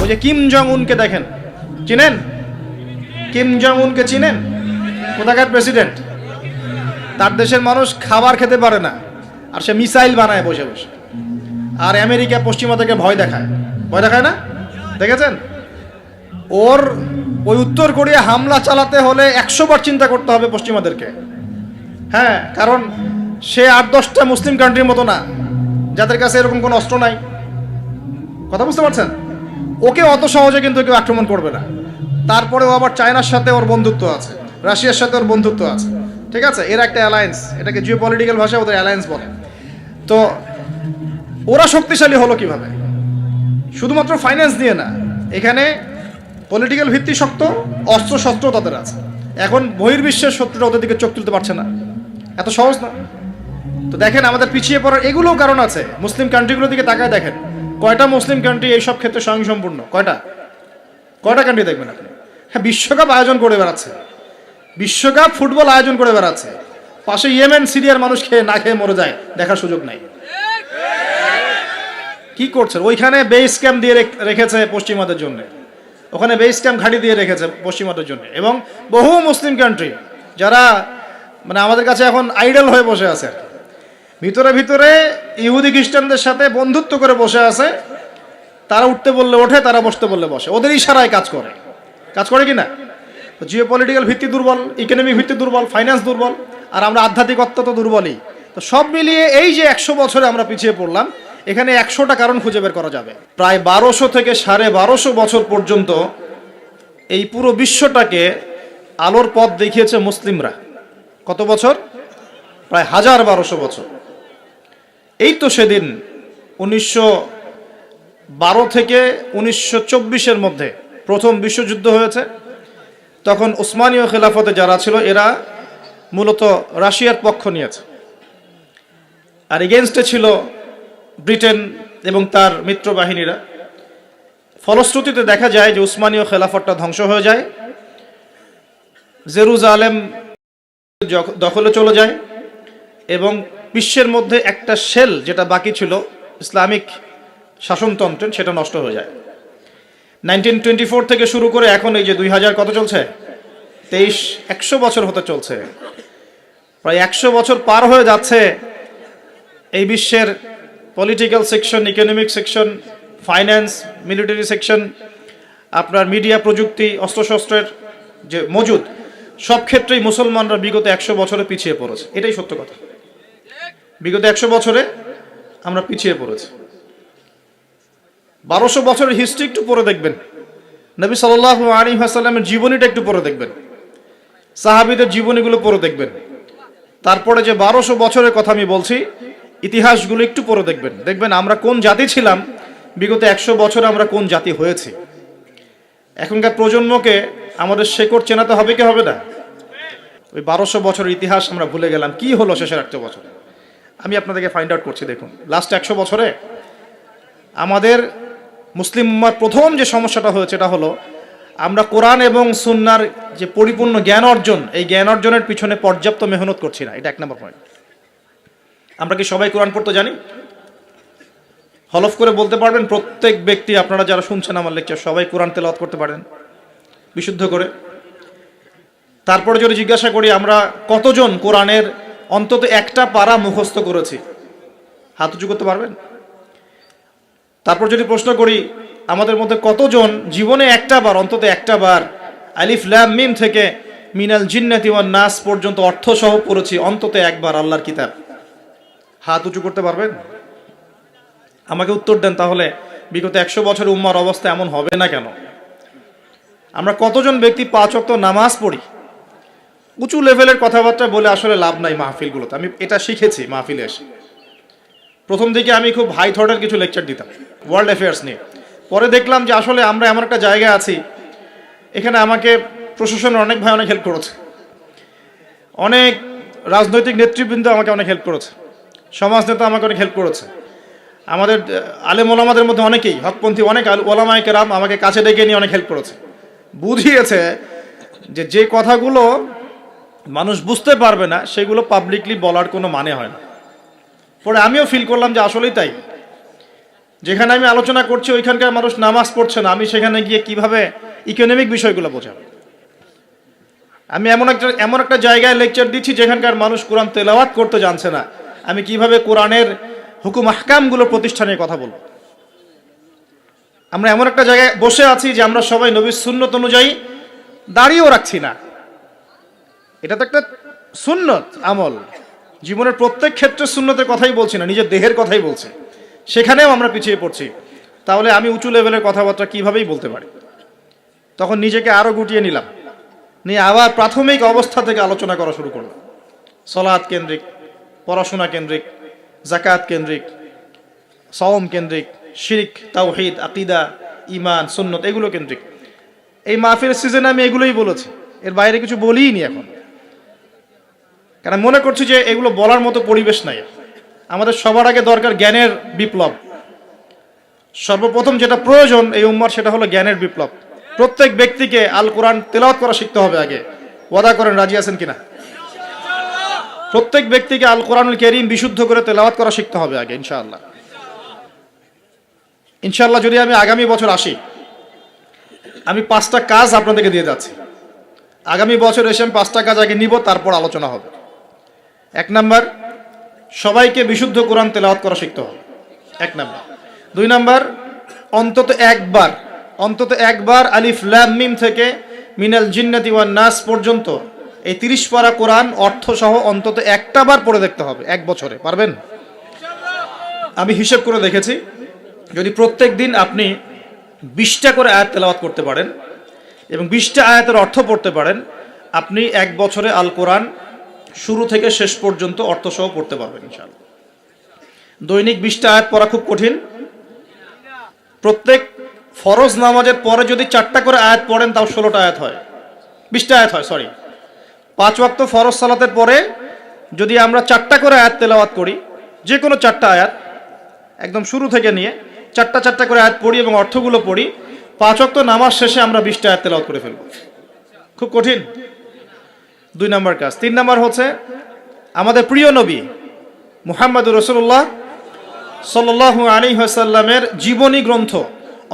যে Kim Jong উনকে দেখেন, চিনেন? কিম জং উনকে চিনেন? কোথাকার প্রেসিডেন্ট? তার দেশের মানুষ খাবার খেতে পারে না, আর সে মিসাইল বানায় বসে বসে। আর আমেরিকা পশ্চিমা থেকে ভয় দেখায়, ভয় দেখায় না? দেখেছেন? ওর ওই উত্তর কোরিয়া হামলা চালাতে হলে 100 বার চিন্তা করতে হবে পশ্চিমাদেরকে। হ্যাঁ, কারণ সে 8-10টা মুসলিম কান্ট্রির মতো না যাদের কাছে এরকম কোনো অস্ত্র নাই। কথা বুঝতে পারছেন? ওকে অত সহজে কিন্তু কেউ আক্রমণ করবে না। তারপরেও আবার চায়নার সাথে ওর বন্ধুত্ব আছে, রাশিয়ার সাথে ওর বন্ধুত্ব আছে, ঠিক আছে? এর একটা অ্যালায়েন্স, এটাকে জিও পলিটিক্যাল ভাষায় ওদের অ্যালায়েন্স বলে। তো ওরা শক্তিশালী হলো কিভাবে? শুধুমাত্র ফাইন্যান্স দিয়ে না, এখানে পলিটিক্যাল ভিত্তি শক্ত, অস্ত্র শস্ত্র তাদের আছে। এখন বহির্বিশ্বের শত্রুরা ওদের দিকে চোখ তুলতে পারছে না, এত সহজ না। তো দেখেন আমাদের পিছিয়ে পড়ার এগুলোও কারণ আছে। মুসলিম কান্ট্রিগুলোর দিকে তাকায় দেখেন, কয়টা মুসলিম কান্ট্রি এইসব ক্ষেত্রে স্বয়ংসম্পূর্ণ? কয়টা কান্ট্রি দেখবেন আপনি? হ্যাঁ, বিশ্বকাপ আয়োজন করে বেড়াচ্ছে, বিশ্বকাপ ফুটবল আয়োজন করে বেড়াচ্ছে, পাশে ইয়েমেন সিরিয়ার মানুষ খেয়ে না খেয়ে মরে যায়, দেখার সুযোগ নাই। কি করছে? ওইখানে বেস ক্যাম্প দিয়ে রেখেছে পশ্চিমাদের জন্য, ওখানে বেস ক্যাম্প ঘাঁটি দিয়ে রেখেছে পশ্চিমাদের জন্য। এবং বহু মুসলিম কান্ট্রি যারা মানে আমাদের কাছে এখন আইডল হয়ে বসে আছে, ভিতরে ভিতরে ইহুদি খ্রিস্টানদের সাথে বন্ধুত্ব করে বসে আছে। তারা উঠতে বললে ওঠে, তারা বসতে বললে বসে, ওদের ইশারায় কাজ করে কি না? জিও পলিটিক্যাল ভিত্তি দুর্বল, ইকোনমিক ভিত্তি দুর্বল, ফাইন্যান্স দুর্বল, আর আমরা আধ্যাত্মিকত্ব তো দুর্বলই। তো সব মিলিয়ে এই যে 100 বছরে আমরা পিছিয়ে পড়লাম, এখানে 100টা কারণ খুঁজে বের করা যাবে। প্রায় 1200 থেকে 1250 বছর পর্যন্ত এই পুরো বিশ্বটাকে আলোর পথ দেখিয়েছে মুসলিমরা। কত বছর? প্রায় 1200 বছর। এই তো সেদিন 1912 থেকে 1924-এর মধ্যে প্রথম বিশ্বযুদ্ধ হয়েছে। তখন ওসমানীয় খেলাফতে যারা ছিল এরা মূলত রাশিয়ার পক্ষ নিয়েছে, আর এগেনস্টে ছিল ব্রিটেন এবং তার মিত্র বাহিনীরা। ফলশ্রুতিতে দেখা যায় যে উসমানীয় খেলাফতটা ধ্বংস হয়ে যায়, জেরুজালেম দখলে চলে যায়, এবং বিশ্বের মধ্যে একটা শেল যেটা বাকি ছিল ইসলামিক শাসনতন্ত্রের, সেটা নষ্ট হয়ে যায়। 1924 থেকে শুরু করে এখন এই যে 2000 কত চলছে? 100 বছর হতে চলছে। প্রায় 100 বছর পার হয়ে যাচ্ছে। এই বিশ্বের political section, economic section, finance, military section, আপনার মিডিয়া, প্রযুক্তি, অস্ত্রশস্ত্রের যে মজুদ, সব ক্ষেত্রেই মুসলমানরা বিগত 100 বছরে পিছিয়ে পড়েছে। এটাই সত্য কথা। বিগত 100 বছরে আমরা পিছিয়ে পড়েছি। 1200 বছরের হিস্ট্রি একটু পড়ে দেখবেন, নবী সাল্লাল্লাহু আলাইহি ওয়াসাল্লামের জীবনীটা একটু পড়ে দেখবেন, সাহাবীদের জীবনীগুলো পড়ে দেখবেন। তারপরে যে 1200 বছরের কথা আমি বলছি, ইতিহাসগুলো একটু পড়ে দেখবেন। দেখবেন আমরা কোন জাতি ছিলাম, বিগত 100 বছরে আমরা কোন জাতি হয়েছি। এখনকার প্রজন্মকে আমাদের শেকড় চেনাতে হবে কি হবে না? ওই 1200 বছরের ইতিহাস আমরা ভুলে গেলাম। কি হলো শেষের 100 বছর? আমি আপনাদেরকে ফাইন্ড আউট করছি। দেখুন, লাস্ট 100 বছরে আমাদের মুসলিম উম্মার প্রথম যে সমস্যাটা হয়েছে এটা হলো আমরা কোরআন এবং সুন্নাহর যে পরিপূর্ণ জ্ঞান অর্জন, এই জ্ঞান অর্জনের পিছনে পর্যাপ্ত মেহনত করছি না। এটা 1 নম্বর পয়েন্ট। আমরা কি সবাই কোরআন পড়তে জানি? হলফ করে বলতে পারবেন প্রত্যেক ব্যক্তি, আপনারা যারা শুনছেন আমার লেকচার, সবাই কোরআন তেলাওয়াত করতে পারেন বিশুদ্ধ করে? তারপরে যদি জিজ্ঞাসা করি আমরা কতজন কোরআনের অন্তত একটা পারা মুখস্থ করেছি, হাত উঁচু করতে পারবেন? তারপর যদি প্রশ্ন করি আমাদের মধ্যে কতজন জীবনে অন্তত একটা বার আলিফ লাম মিম থেকে মিনাল জিন্নাতি ওয়ান নাস পর্যন্ত অর্থ সহ পড়েছি অন্তত একবার আল্লাহর কিতাব, হাত উঁচু করতে পারবেন? আমাকে উত্তর দেন। তাহলে বিগত 100 বছরের উম্মার অবস্থা এমন হবে না কেন? আমরা কতজন ব্যক্তি 5 ওয়াক্ত নামাজ পড়ি? উঁচু লেভেলের কথাবার্তা বলে আসলে লাভ নাই মাহফিলগুলোতে। আমি এটা শিখেছি মাহফিলে এসে। প্রথম দিকে আমি খুব হাই থটের কিছু লেকচার দিতাম ওয়ার্ল্ড অ্যাফেয়ার্স নিয়ে। পরে দেখলাম যে আসলে আমরা এমন একটা জায়গায় আছি, এখানে আমাকে প্রশাসনের অনেক ভাই অনেক হেল্প করেছে, অনেক রাজনৈতিক নেতৃবৃন্দ আমাকে অনেক হেল্প করেছে, সমাজ নেতা আমাকে অনেক হেল্প করেছে, আমাদের আলেম ওলামাদের মধ্যে অনেকেই, হকপন্থী অনেক ওলামায়ে কেরাম আমাকে কাছে ডেকে নিয়ে অনেক হেল্প করেছে। বুঝিয়েছে যে কথাগুলো মানুষ বুঝতে পারবে না সেগুলো পাবলিকলি বলার কোনো মানে হয় না। পরে আমিও ফিল করলাম যে আসলেই তাই। যেখানে আমি আলোচনা করছি ওইখানকার মানুষ নামাজ পড়ছে না, আমি সেখানে গিয়ে কিভাবে ইকোনমিক বিষয়গুলো বোঝাবো? আমি এমন একটা জায়গায় লেকচার দিচ্ছি যেখানকার মানুষ কোরআন তেলাওয়াত করতে জানছে না, আমি কিভাবে কোরআনের হুকুম আহকামগুলো প্রতিষ্ঠানের কথা বলবো? আমরা এমন একটা জায়গায় বসে আছি যে আমরা সবাই নবীর সুন্নত অনুযায়ী দাঁড়িয়েও রাখছি না। এটা তো একটা সুন্নত আমল, জীবনের প্রত্যেক ক্ষেত্রে সুন্নতের কথাই বলছি না, নিজের দেহের কথাই বলছি, সেখানেও আমরা পিছিয়ে পড়ছি। তাহলে আমি উঁচু লেভেলের কথাবার্তা কিভাবেই বলতে পারি? তখন নিজেকে আরো গুটিয়ে নিলাম, নিয়ে আবার প্রাথমিক অবস্থা থেকে আলোচনা করা শুরু করলাম। সলাৎ কেন্দ্রিক, পড়াশোনা কেন্দ্রিক, জাকাত কেন্দ্রিক, সওম কেন্দ্রিক, শিরক, তাওহীদ, আকীদা, ঈমান, সুন্নত এগুলো কেন্দ্রিক। এই মাহফিলের সিজনে আমি এগুলোই বলেছি, এর বাইরে কিছু বলিই নি এখন, কারণ মনে করছি যে এগুলো বলার মতো পরিবেশ নাই। আমাদের সবার আগে দরকার জ্ঞানের বিপ্লব। সর্বপ্রথম যেটা প্রয়োজন এই উম্মার, সেটা হলো জ্ঞানের বিপ্লব। প্রত্যেক ব্যক্তিকে আল কোরআন তেলাওয়াত করা শিখতে হবে আগে। ওয়াদা করেন, রাজি আছেন কিনা? প্রত্যেক ব্যক্তিকে আল কোরআনুল কারীম বিশুদ্ধ করে তেলাওয়াত করা শিখতে হবে আগে, ইনশাআল্লাহ। ইনশাআল্লাহ যদি আমি আগামী বছর আসি, আমি 5টা কাজ আপনাদেরকে দিয়ে যাচ্ছি। আগামী বছর এসে আমি 5টা কাজ আগে নিব, তারপর আলোচনা হবে। 1 নাম্বার, সবাইকে বিশুদ্ধ কোরআন তেলাওয়াত করা শিখতে হবে, 1 নাম্বার। 2 নাম্বার, অন্তত একবার আলিফ লাম মিম থেকে মিনাল জিন্নাতি ওয়ান নাস পর্যন্ত এই 30 পারা কোরআন অর্থ সহ অন্তত একটা বার পড়ে দেখতে হবে 1 বছরে। পারবেন? আমি হিসেব করে দেখেছি, যদি প্রত্যেক দিন আপনি 20টা করে আয়াত তেলাওয়াত করতে পারেন এবং 20টা আয়াতের অর্থ পড়তে পারেন, আপনি 1 বছরে আল কোরআন শুরু থেকে শেষ পর্যন্ত অর্থ সহ পড়তে পারবেন ইনশাআল্লাহ। দৈনিক 20টা আয়াত পড়া খুব কঠিন। প্রত্যেক ফরজ নামাজের পরে যদি 4টা করে আয়াত পড়েন, তাও 16টা আয়াত হয়, 20টা আয়াত হয়, সরি। 5 ওয়াক্ত ফরজ সালাতের পরে যদি আমরা 4টা করে আয়াত তেলাওয়াত করি, যে কোনো 4টা আয়াত একদম শুরু থেকে নিয়ে 4টা করে আয়াত পড়ি এবং অর্থগুলো পড়ি, 5 ওয়াক্ত নামাজ শেষে আমরা 20টা আয়াত তেলাওয়াত করে ফেলব। খুব কঠিন। 2 নাম্বার কাজ। 3 নাম্বার হচ্ছে আমাদের প্রিয় নবী মুহাম্মদুর রাসূলুল্লাহ সাল্লাল্লাহু আলাইহি ওয়াসাল্লামের জীবনী গ্রন্থ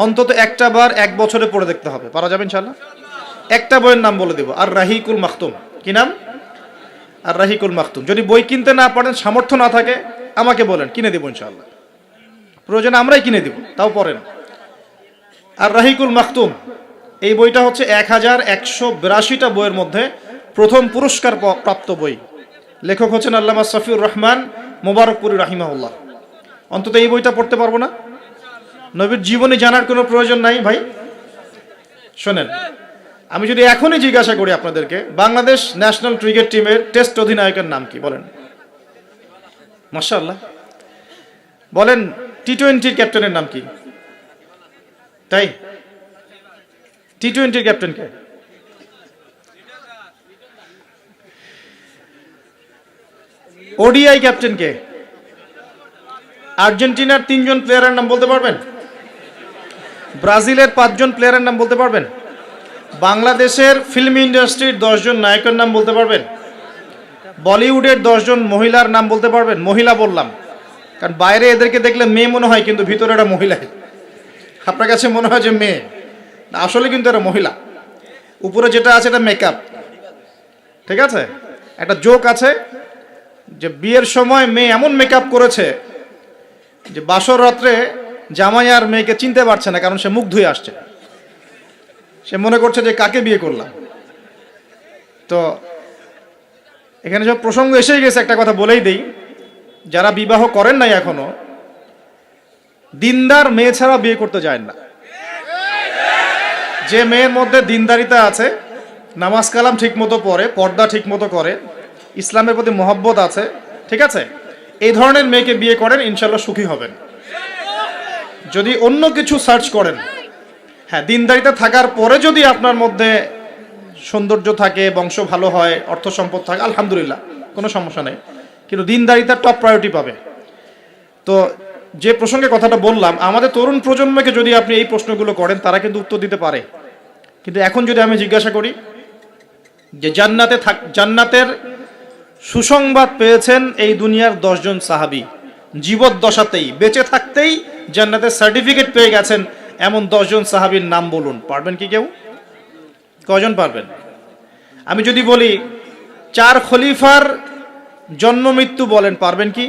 অন্তত একটা বার 1 বছরে পড়ে দেখতে হবে। পারা যাবে ইনশাআল্লাহ? একটা বইয়ের নাম বলে দেব, আর রাহিকুল মাখতুম। কি নাম? আর রাহিকুল মাখতুম। যদি বই কিনতে না পারেন, সামর্থ্য না থাকে, আমাকে বলেন, কিনে দেব ইনশাআল্লাহ। প্রয়োজনে আমরাই কিনে দেব, তাও পড়েন। আর রাহিকুল মাখতুম এই বইটা হচ্ছে 1182টা বইয়ের মধ্যে প্রথম পুরস্কার প্রাপ্ত বই। লেখক হচ্ছেন আল্লামা সফিউর রহমান মোবারকপুরী রাহিমাহুল্লাহ। অন্তত এই বইটা পড়তে পারবো না? নবীর জীবনী জানার কোনো প্রয়োজন নাই ভাই। শোনেন, আমি যদি এখনই জিজ্ঞাসা করি আপনাদেরকে, বাংলাদেশ ন্যাশনাল ক্রিকেট টিমের টেস্ট অধিনায়কের নাম কি বলেন? মাশাআল্লাহ। বলেন টি-20 ক্যাপ্টেনের নাম কি? তাই টি-20 ক্যাপ্টেন কে? ওডিআই ক্যাপ্টেন কে? আর্জেন্টিনার 3 জন প্লেয়ারের নাম বলতে পারবেন? ব্রাজিলের 5 জন প্লেয়ারের নাম বলতে পারবেন? বাংলাদেশের ফিল্ম ইন্ডাস্ট্রির 10 জন নায়কের নাম বলতে পারবেন? বলিউডের 10 জন মহিলার নাম বলতে পারবেন? মহিলা বললাম কারণ বাইরে এদেরকে দেখলে মেয়ে মনে হয়, কিন্তু ভিতরে এরা মহিলা। আপনার কাছে মনে হয় যে মেয়ে, আসলে কিন্তু এরা মহিলা। উপরে যেটা আছে এটা মেকআপ, ঠিক আছে? একটা জোক আছে যে বিয়ের সময় মেয়ে এমন মেকআপ করেছে যে বাসর রাত্রে জামাই আর মেয়েকে চিনতে পারছে না, কারণ সে মুখ ধুয়ে আসছে। সে মনে করছে যে কাকে বিয়ে করলাম। তো এখানে সব প্রসঙ্গ এসেই গেছে, একটা কথা বলেই দেই, যারা বিবাহ করেন নাই এখনো, দিনদার মেয়ে ছাড়া বিয়ে করতে যায় না। যে মেয়ের মধ্যে দিনদারিতা আছে, নামাজ কালাম ঠিক মতো পড়ে, পর্দা ঠিক মতো করে, ইসলামের প্রতি মহব্বত আছে, ঠিক আছে, এই ধরনের মেয়েকে বিয়ে করেন, ইনশাল্লাহ সুখী হবেন। যদি অন্য কিছু সার্চ করেন, হ্যাঁ, দিনদারিতা থাকার পরে যদি আপনার মধ্যে সৌন্দর্য থাকে, বংশ ভালো হয়, অর্থ সম্পদ থাকে, আলহামদুলিল্লাহ, কোনো সমস্যা নেই, কিন্তু দিনদারিতা টপ প্রায়োরিটি পাবে। তো যে প্রসঙ্গে কথাটা বললাম, আমাদের তরুণ প্রজন্মকে যদি আপনি এই প্রশ্নগুলো করেন, তারা কিন্তু উত্তর দিতে পারে। কিন্তু এখন যদি আমি জিজ্ঞাসা করি যে জান্নাতের সুসংবাদ পেয়েছেন এই দুনিয়ার 10 জন সাহাবী, জীবদ্দশাতেই, বেঁচে থাকতেই জান্নাতের সার্টিফিকেট পেয়ে গেছেন এমন 10 জন সাহাবীর নাম বলুন, পারবেন কি কেউ? কজন পারবেন? আমি যদি বলি 4 খলিফার জন্ম মৃত্যু বলেন, পারবেন কি?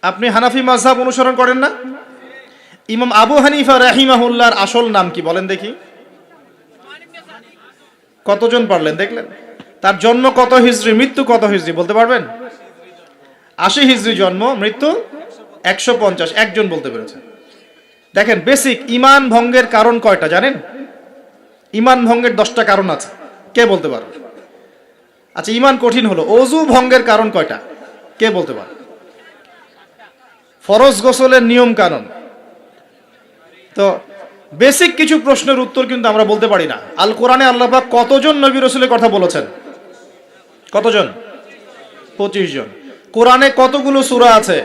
আপনি হানাফি মাযহাব অনুসরণ করেন না? ইমাম আবু হানিফা রাহিমাহুল্লাহর আসল নাম কি বলেন দেখি? কতজন পারলেন দেখলেন? তার জন্ম কত হিজরি, মৃত্যু কত হিজরি বলতে পারবেন? 80 হিজরি জন্ম, মৃত্যু 150, একজন বলতে পেরেছে। দেখেন, বেসিক ঈমান ভঙ্গের কারণ কয়টা জানেন? ঈমান ভঙ্গের 10টা কারণ আছে, কে বলতে পারবে? আচ্ছা, ঈমান কঠিন হলো, ওযু ভঙ্গের কারণ কয়টা, কে বলতে পারবে? ফরজ গোসলের নিয়ম কানুন। তো বেসিক কিছু প্রশ্নের উত্তর কিন্তু আমরা বলতে পারি না। আল কোরআনে আল্লাহ পাক কতজন নবী রাসূলের কথা বলেছেন? কতজন? 25 জন। কোরআনে কতগুলো সূরা আছে?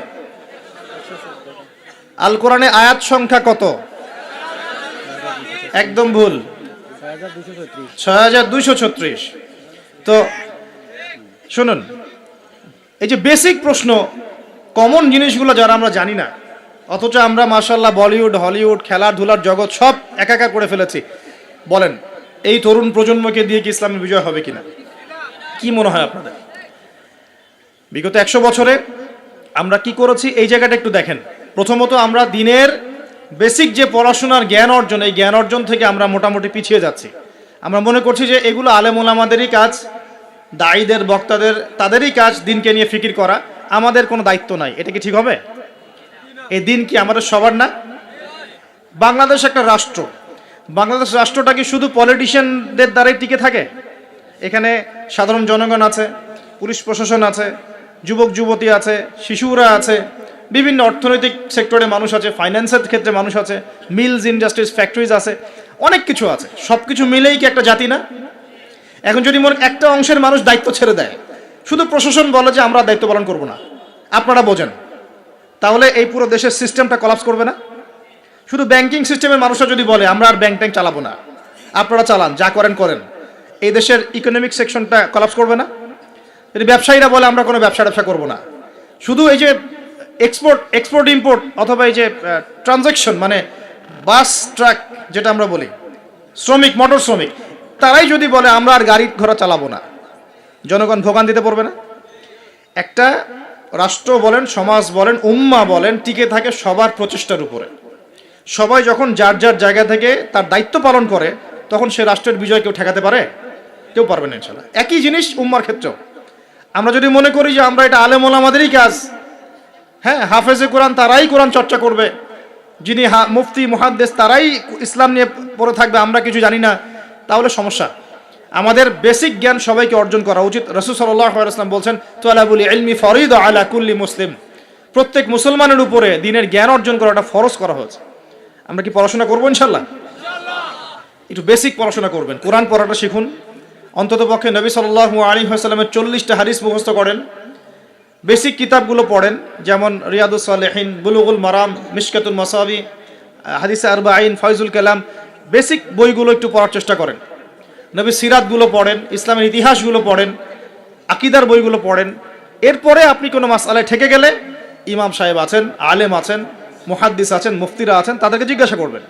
আল কোরআনে আয়াত সংখ্যা কত? একদম ভুল, 6236। তো শুনুন, এই যে বেসিক প্রশ্ন, কমন জিনিসগুলো যারা আমরা জানি না, অথচ আমরা মাশাআল্লাহ বলিউড, হলিউড, খেলাধুলার জগৎ সব একাকার করে ফেলেছি। বলেন, এই তরুণ প্রজন্মকে দিয়ে কি ইসলামের বিজয় হবে কিনা? কি মনে হয় আপনাদের? বিগত 100 বছরে আমরা কি করেছি এই জায়গাটা একটু দেখেন। প্রথমত, আমরা দিনের বেসিক যে পড়াশোনার জ্ঞান অর্জন, এই জ্ঞান অর্জন থেকে আমরা মোটামুটি পিছিয়ে যাচ্ছি। আমরা মনে করছি যে এগুলো আলেম ওলামাদেরই কাজ, দায়ীদের, বক্তাদের, তাদেরই কাজ দিনকে নিয়ে ফিকির করা, আমাদের কোনো দায়িত্ব নাই। এটা কি ঠিক হবে? এই দিন কি আমাদের সবার না? বাংলাদেশ একটা রাষ্ট্র, বাংলাদেশ রাষ্ট্রটা কি শুধু পলিটিশিয়ানদের দ্বারাই টিকে থাকে? এখানে সাধারণ জনগণ আছে, পুলিশ প্রশাসন আছে, যুবক যুবতী আছে, শিশুরা আছে, বিভিন্ন অর্থনৈতিক সেক্টরে মানুষ আছে, ফাইন্যান্সের ক্ষেত্রে মানুষ আছে, মিলস, ইন্ডাস্ট্রিজ, ফ্যাক্টরিজ আছে, অনেক কিছু আছে। সব কিছু মিলেই কি একটা জাতি না? এখন যদি মনে একটা অংশের মানুষ দায়িত্ব ছেড়ে দেয়, শুধু প্রশাসন বলে যে আমরা দায়িত্ব পালন করব না, আপনারা বোঝেন, তাহলে এই পুরো দেশের সিস্টেমটা কলাপস করবে না? শুধু ব্যাংকিং সিস্টেমের মানুষরা যদি বলে আমরা আর ব্যাংক ট্যাঙ্ক চালাবো না, আপনারা চালান, যা করেন করেন, এই দেশের ইকোনমিক সেকশনটা কলাপস করবে না? যদি ব্যবসায়ীরা বলে আমরা কোনো ব্যবসা করবো না, শুধু এই যে এক্সপোর্ট ইম্পোর্ট অথবা এই যে ট্রানজ্যাকশন, মানে বাস ট্রাক যেটা আমরা বলি, শ্রমিক, মোটর শ্রমিক, তারাই যদি বলে আমরা আর গাড়ি ঘোড়া চালাবো না, জনগণ ভোগান দিতে পারবে না? একটা রাষ্ট্র বলেন, সমাজ বলেন, উম্মাহ বলেন, টিকে থাকে সবার প্রচেষ্টার উপরে। সবাই যখন যার যার জায়গা থেকে তার দায়িত্ব পালন করে, তখন সে রাষ্ট্রের বিজয় কেউ ঠেকাতে পারে? কেউ পারবে না ইনশাআল্লাহ। একই জিনিস উম্মার ক্ষেত্রেও। আমরা যদি মনে করি যে আমরা এটা আলেম ওলামাদেরই কাজ, হ্যাঁ, হাফেজে কোরআন তারাই কোরআন চর্চা করবে, যিনি মুফতি মুহাদ্দিস তারাই ইসলাম নিয়ে পড়ে থাকবে, আমরা কিছু জানি না, তাহলে সমস্যা। আমাদের বেসিক জ্ঞান সবাইকে অর্জন করা উচিত। রাসূল সাল্লাল্লাহু আলাইহি ওয়াসাল্লাম বলছেন, তালাবুল ইলমি ফরিদা আলা কুল্লি মুসলিম, প্রত্যেক মুসলমানের উপরে দিনের জ্ঞান অর্জন করাটা ফরজ করা হয়েছে। আমরা কি পড়াশোনা করবো ইনশাআল্লাহ? একটু বেসিক পড়াশোনা করবেন, কোরআন পড়াটা শিখুন, অন্তত পক্ষে নবী সাল্লাল্লাহু আলাইহি ওয়াসাল্লামের 40টা হাদিস মুখস্থ করেন, বেসিক কিতাবগুলো পড়েন, যেমন রিয়াদুস সালেহিন, বুলুগুল মারাম, মিশকাতুল মাসাবি, হাদিসে আরবাঈন, ফয়জুল কালাম, বেসিক বইগুলো একটু পড়ার চেষ্টা করেন। নবী সিরাতগুলো পড়েন, ইসলামের ইতিহাসগুলো পড়েন, আকীদার বইগুলো পড়েন। এরপরে আপনি কোনো মাসআলায় ঠেকে গেলে ইমাম সাহেব আছেন, আলেম আছেন, মুহাদ্দিস আছেন, মুফতিরা আছেন, তাদেরকে জিজ্ঞাসা করবেন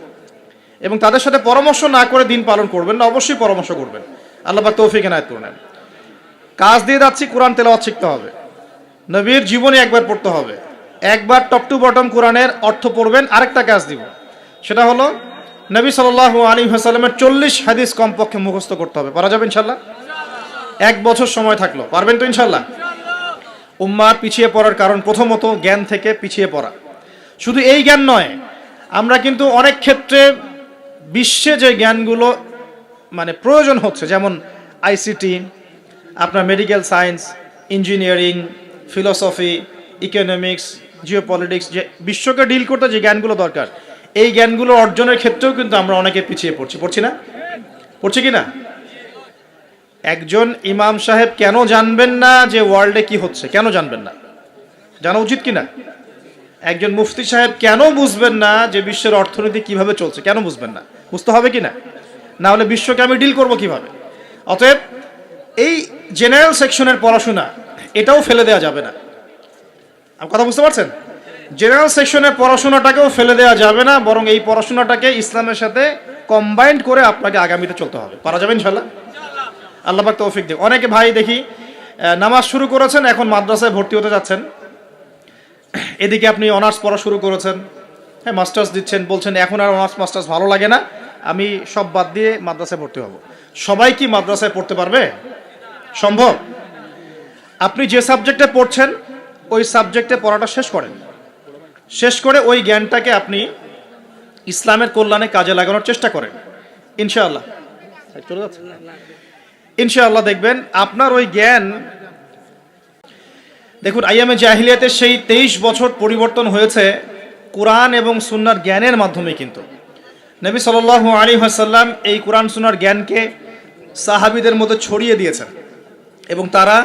এবং তাদের সাথে পরামর্শ না করে দিন পালন করবেন না, অবশ্যই পরামর্শ করবেন। আল্লাহ পাক তৌফিক এনায়েত করুন। কাজ দিয়ে যাচ্ছি, কোরআন তেলাওয়াত শিখতে হবে, নবীর জীবনী একবার পড়তে হবে, একবার টপ টু বটম কোরআনের অর্থ পড়বেন। আরেকটা কাজ দিব, সেটা হলো নবী সাল্লাল্লাহু আলাইহি ওয়াসাল্লামের 40 হাদিস কমপক্ষে মুখস্থ করতে হবে। পারা যাবে ইনশাআল্লাহ? 1 বছর সময় থাকলো, পারবেন তো ইনশাআল্লাহ? উম্মার পিছিয়ে পড়ার কারণ প্রথমত জ্ঞান থেকে পিছিয়ে পড়া। শুধু এই জ্ঞান নয়, আমরা কিন্তু অনেক ক্ষেত্রে বিশ্বে যে জ্ঞানগুলো মানে প্রয়োজন হচ্ছে, যেমন আইসিটি, আপনার medical science, engineering, philosophy, economics, geopolitics, যে বিশ্বকে ডিল করতে যে জ্ঞানগুলো দরকার, এই জ্ঞানগুলো অর্জনের ক্ষেত্রেও কিন্তু আমরা অনেকে পিছিয়ে পড়ছি না? পড়ছি কি না? একজন ইমাম সাহেব কেন জানবেন না যে ওয়ার্ল্ডে কি হচ্ছে? কেন জানবেন না? জানা উচিত কি না? একজন মুফতি সাহেব কেন বুঝবেন না যে বিশ্বের অর্থনীতি কিভাবে চলছে? কেন বুঝবেন না? বুঝতে হবে কি না? না হলে বিশ্বকে আমি ডিল করব কিভাবে? অতএব এই জেনারেল সেকশনের পড়াশোনা এটাও ফেলে দেওয়া যাবে না। আপনি কথা বুঝতে পারছেন? জেনারেল সেকশনের পড়াশোনাটাকেও ফেলে দেওয়া যাবে না, বরং এই পড়াশোনাটাকে ইসলামের সাথে কম্বাইন্ড করে আপনাকে আগামীতে চলতে হবে। পারা যাবে ইনশাল্লাহ? আল্লাহ পাক তৌফিক দিক। অনেকে ভাই দেখি নামাজ শুরু করেছেন, এখন মাদ্রাসায় ভর্তি হতে যাচ্ছেন, এদিকে আপনি অনার্স পড়া শুরু করেছেন, হ্যাঁ মাস্টার্স দিচ্ছেন, বলছেন এখন আর অনার্স মাস্টার্স ভালো লাগে না, আমি সব বাদ দিয়ে মাদ্রাসায় ভর্তি হব। সবাই কি মাদ্রাসায় পড়তে পারবে? সম্ভব? আপনি যে সাবজেক্টে পড়ছেন ওই সাবজেক্টে পড়াটা শেষ করেন, শেষ করে ওই জ্ঞানটাকে আপনি ইসলামের কল্যাণে কাজে লাগানোর চেষ্টা করেন। ইনশাআল্লাহ চলে যাচ্ছে, ইনশাআল্লাহ দেখবেন আপনার ওই জ্ঞান। দেখুন আইয়ামে জাহিলিয়াতের সেই 23 বছর পরিবর্তন হয়েছে কোরআন এবং সুন্নাহর জ্ঞানের মাধ্যমে। কিন্তু নবী সাল্লাল্লাহু আলাইহি ওয়াসাল্লাম এই কোরআন সুন্নাহর জ্ঞানকে সাহাবীদের মধ্যে ছড়িয়ে দিয়েছেন এবং তারা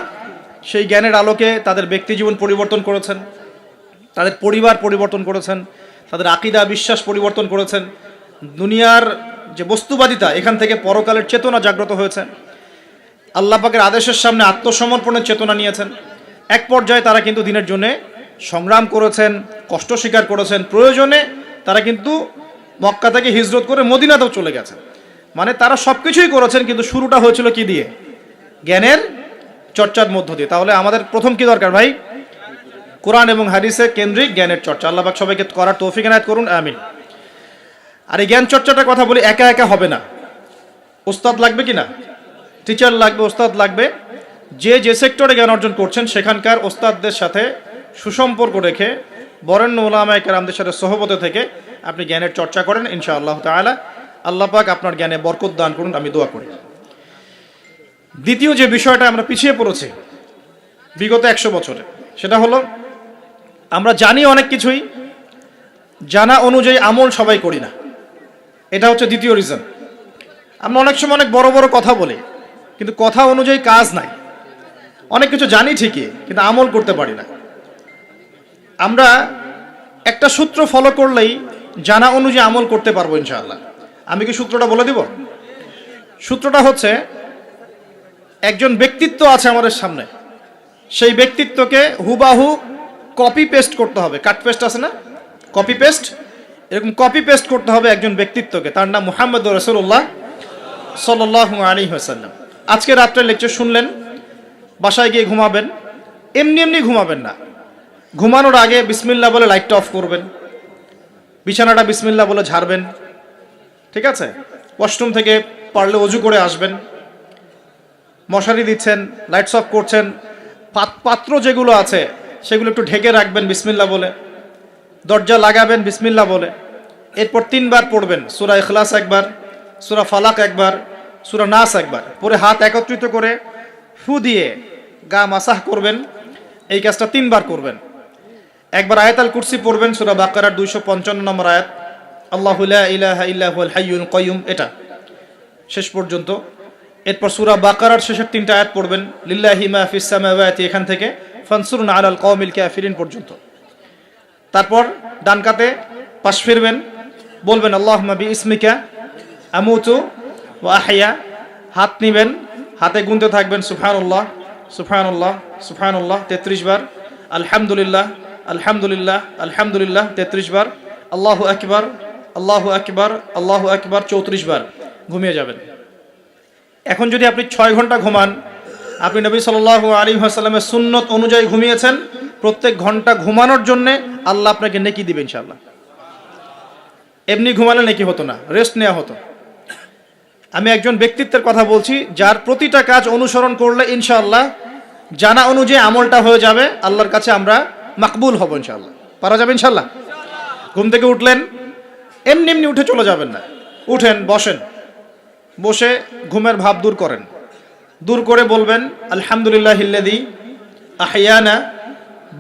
সেই জ্ঞানের আলোকে তাদের ব্যক্তিজীবন পরিবর্তন করেছেন, তাদের পরিবার পরিবর্তন করেছেন, তাদের আকীদা বিশ্বাস পরিবর্তন করেছেন। দুনিয়ার যে বস্তুবাদিতা, এখান থেকে পরকালের চেতনা জাগ্রত হয়েছে। আল্লাহ পাকের আদেশের সামনে আত্মসমর্পণের চেতনা নিয়েছেন। এক পর্যায়ে তারা কিন্তু দিনের জন্য সংগ্রাম করেছেন, কষ্ট স্বীকার করেছেন। প্রয়োজনে তারা কিন্তু মক্কা থেকে হিজরত করে মদিনাতেও চলে গেছেন। মানে তারা সব কিছুই করেছেন, কিন্তু শুরুটা হয়েছিল কি দিয়ে? জ্ঞানের চর্চার মধ্য দিয়ে। তাহলে আমাদের প্রথম কি দরকার ভাই? কোরআন এবং হাদিসে কেন্দ্রিক জ্ঞানের চর্চা। আল্লাহ পাক সবাইকে করার তৌফিক এনায়েত করুন, আমিন। আর এই জ্ঞান চর্চাটার কথা বলি, একা একা হবে না, ওস্তাদ লাগবে কি না? টিচার লাগবে, ওস্তাদ লাগবে। যে যে সেক্টরে জ্ঞান অর্জন করছেন সেখানকার ওস্তাদদের সাথে সুসম্পর্ক রেখে বরেণ্য উলামায়ে কেরামদের সাথে সহবতে থেকে আপনি জ্ঞানের চর্চা করেন, ইনশাআল্লাহ তাআলা আল্লাহ পাক আপনার জ্ঞানে বরকত দান করুন, আমি দোয়া করি। দ্বিতীয় যে বিষয়টা আমরা পিছিয়ে পড়েছি বিগত 100 বছরে, সেটা হলো আমরা জানি অনেক কিছুই, জানা অনুযায়ী আমল সবাই করি না। এটা হচ্ছে দ্বিতীয় রিজন। আমরা অনেক সময় অনেক বড় বড় কথা বলি, কিন্তু কথা অনুযায়ী কাজ নাই। অনেক কিছু জানি ঠিকই, কিন্তু আমল করতে পারি না। আমরা একটা সূত্র ফলো করলেই জানা অনুযায়ী আমল করতে পারবো ইনশাআল্লাহ। আমি কি সূত্রটা বলে দিব? সূত্রটা হচ্ছে, একজন ব্যক্তিত্ব আছে আমাদের সামনে, সেই ব্যক্তিত্বকে হুবাহু কপি পেস্ট করতে হবে। কাট পেস্ট আছে না, কপি পেস্ট, এরকম কপি পেস্ট করতে হবে একজন ব্যক্তিত্বকে। তার নাম মুহাম্মদুর রাসূলুল্লাহ সাল্লাল্লাহু আলাইহি ওয়াসাল্লাম। আজকে রাত্রে লেকচার শুনলেন, বাসায় গিয়ে ঘুমাবেন, এমনি এমনি ঘুমাবেন না। ঘুমানোর আগে বিসমিল্লাহ বলে লাইটটা অফ করবেন, বিছানাটা বিসমিল্লাহ বলে ঝাড়বেন, ঠিক আছে? ওয়াশরুম থেকে পারলে ওযু করে আসবেন। মশারি দিচ্ছেন, লাইটস অফ করছেন, পাত্র যেগুলো আছে সেগুলো একটু ঢেকে রাখবেন বিসমিল্লাহ বলে, দরজা লাগাবেন বিসমিল্লাহ বলে। এরপর 3 বার পড়বেন সূরা ইখলাস একবার, সূরা ফালাক একবার, সূরা নাস একবার, পরে হাত একত্রিত করে ফু দিয়ে গা মাসাহ করবেন। এই কাজটা 3 বার করবেন। একবার আয়াতুল কুরসি পড়বেন, সূরা বাকারার 255 নম্বর আয়াত, আল্লাহু লা ইলাহা ইল্লা হুয়াল হাইয়ুল কাইয়ুম, এটা শেষ পর্যন্ত। এরপর সূরা বাকারার শেষের 3টা আয়াত পড়বেন, লিল্লাহি মা ফিস সামাওয়াতি, এখান থেকে ফানসুরনা আলাল কওমিল কাফিরিন পর্যন্ত। তারপর ডান কাতে পাশ ফিরবেন, বলবেন আল্লাহুম্মা বিইসমিকা আমুতু ওয়া আহইয়া। হাত নিবেন, হাতে গুনতে থাকবেন সুবহানাল্লাহ সুবহানাল্লাহ সুবহানাল্লাহ 33 বার, আলহামদুলিল্লাহ আলহামদুলিল্লাহ আলহামদুলিল্লাহ 33 বার, আল্লাহু আকবার আল্লাহু আকবার আল্লাহু আকবার 34 বার। ঘুমিয়ে যাবেন। এখন যদি আপনি 6 ঘন্টা ঘুমান, আপনি নবী সাল্লাল্লাহু আলাইহি ওয়াসাল্লামের সুন্নত অনুযায়ী ঘুমিয়েছেন, প্রত্যেক ঘন্টা ঘুমানোর জন্য আল্লাহ আপনাকে নেকি দিবে ইনশাআল্লাহ। এমনি ঘুমালে নেকি হতো না, রেস্ট নেওয়া হতো। আমি একজন ব্যক্তিত্বের কথা বলছি, যার প্রতিটা কাজ অনুসরণ করলে ইনশাআল্লাহ জানা অনুযায়ী আমলটা হয়ে যাবে, আল্লাহর কাছে আমরা মাকবুল হব ইনশাআল্লাহ। পারা যাবে ইনশাআল্লাহ। ঘুম থেকে উঠলেন, এমনি এমনি উঠে চলে যাবেন না। উঠেন, বসেন, বসে ঘুমের ভাব দূর করেন, দূর করে বলবেন আলহামদুলিল্লাহিল্লাযী আহইয়ানা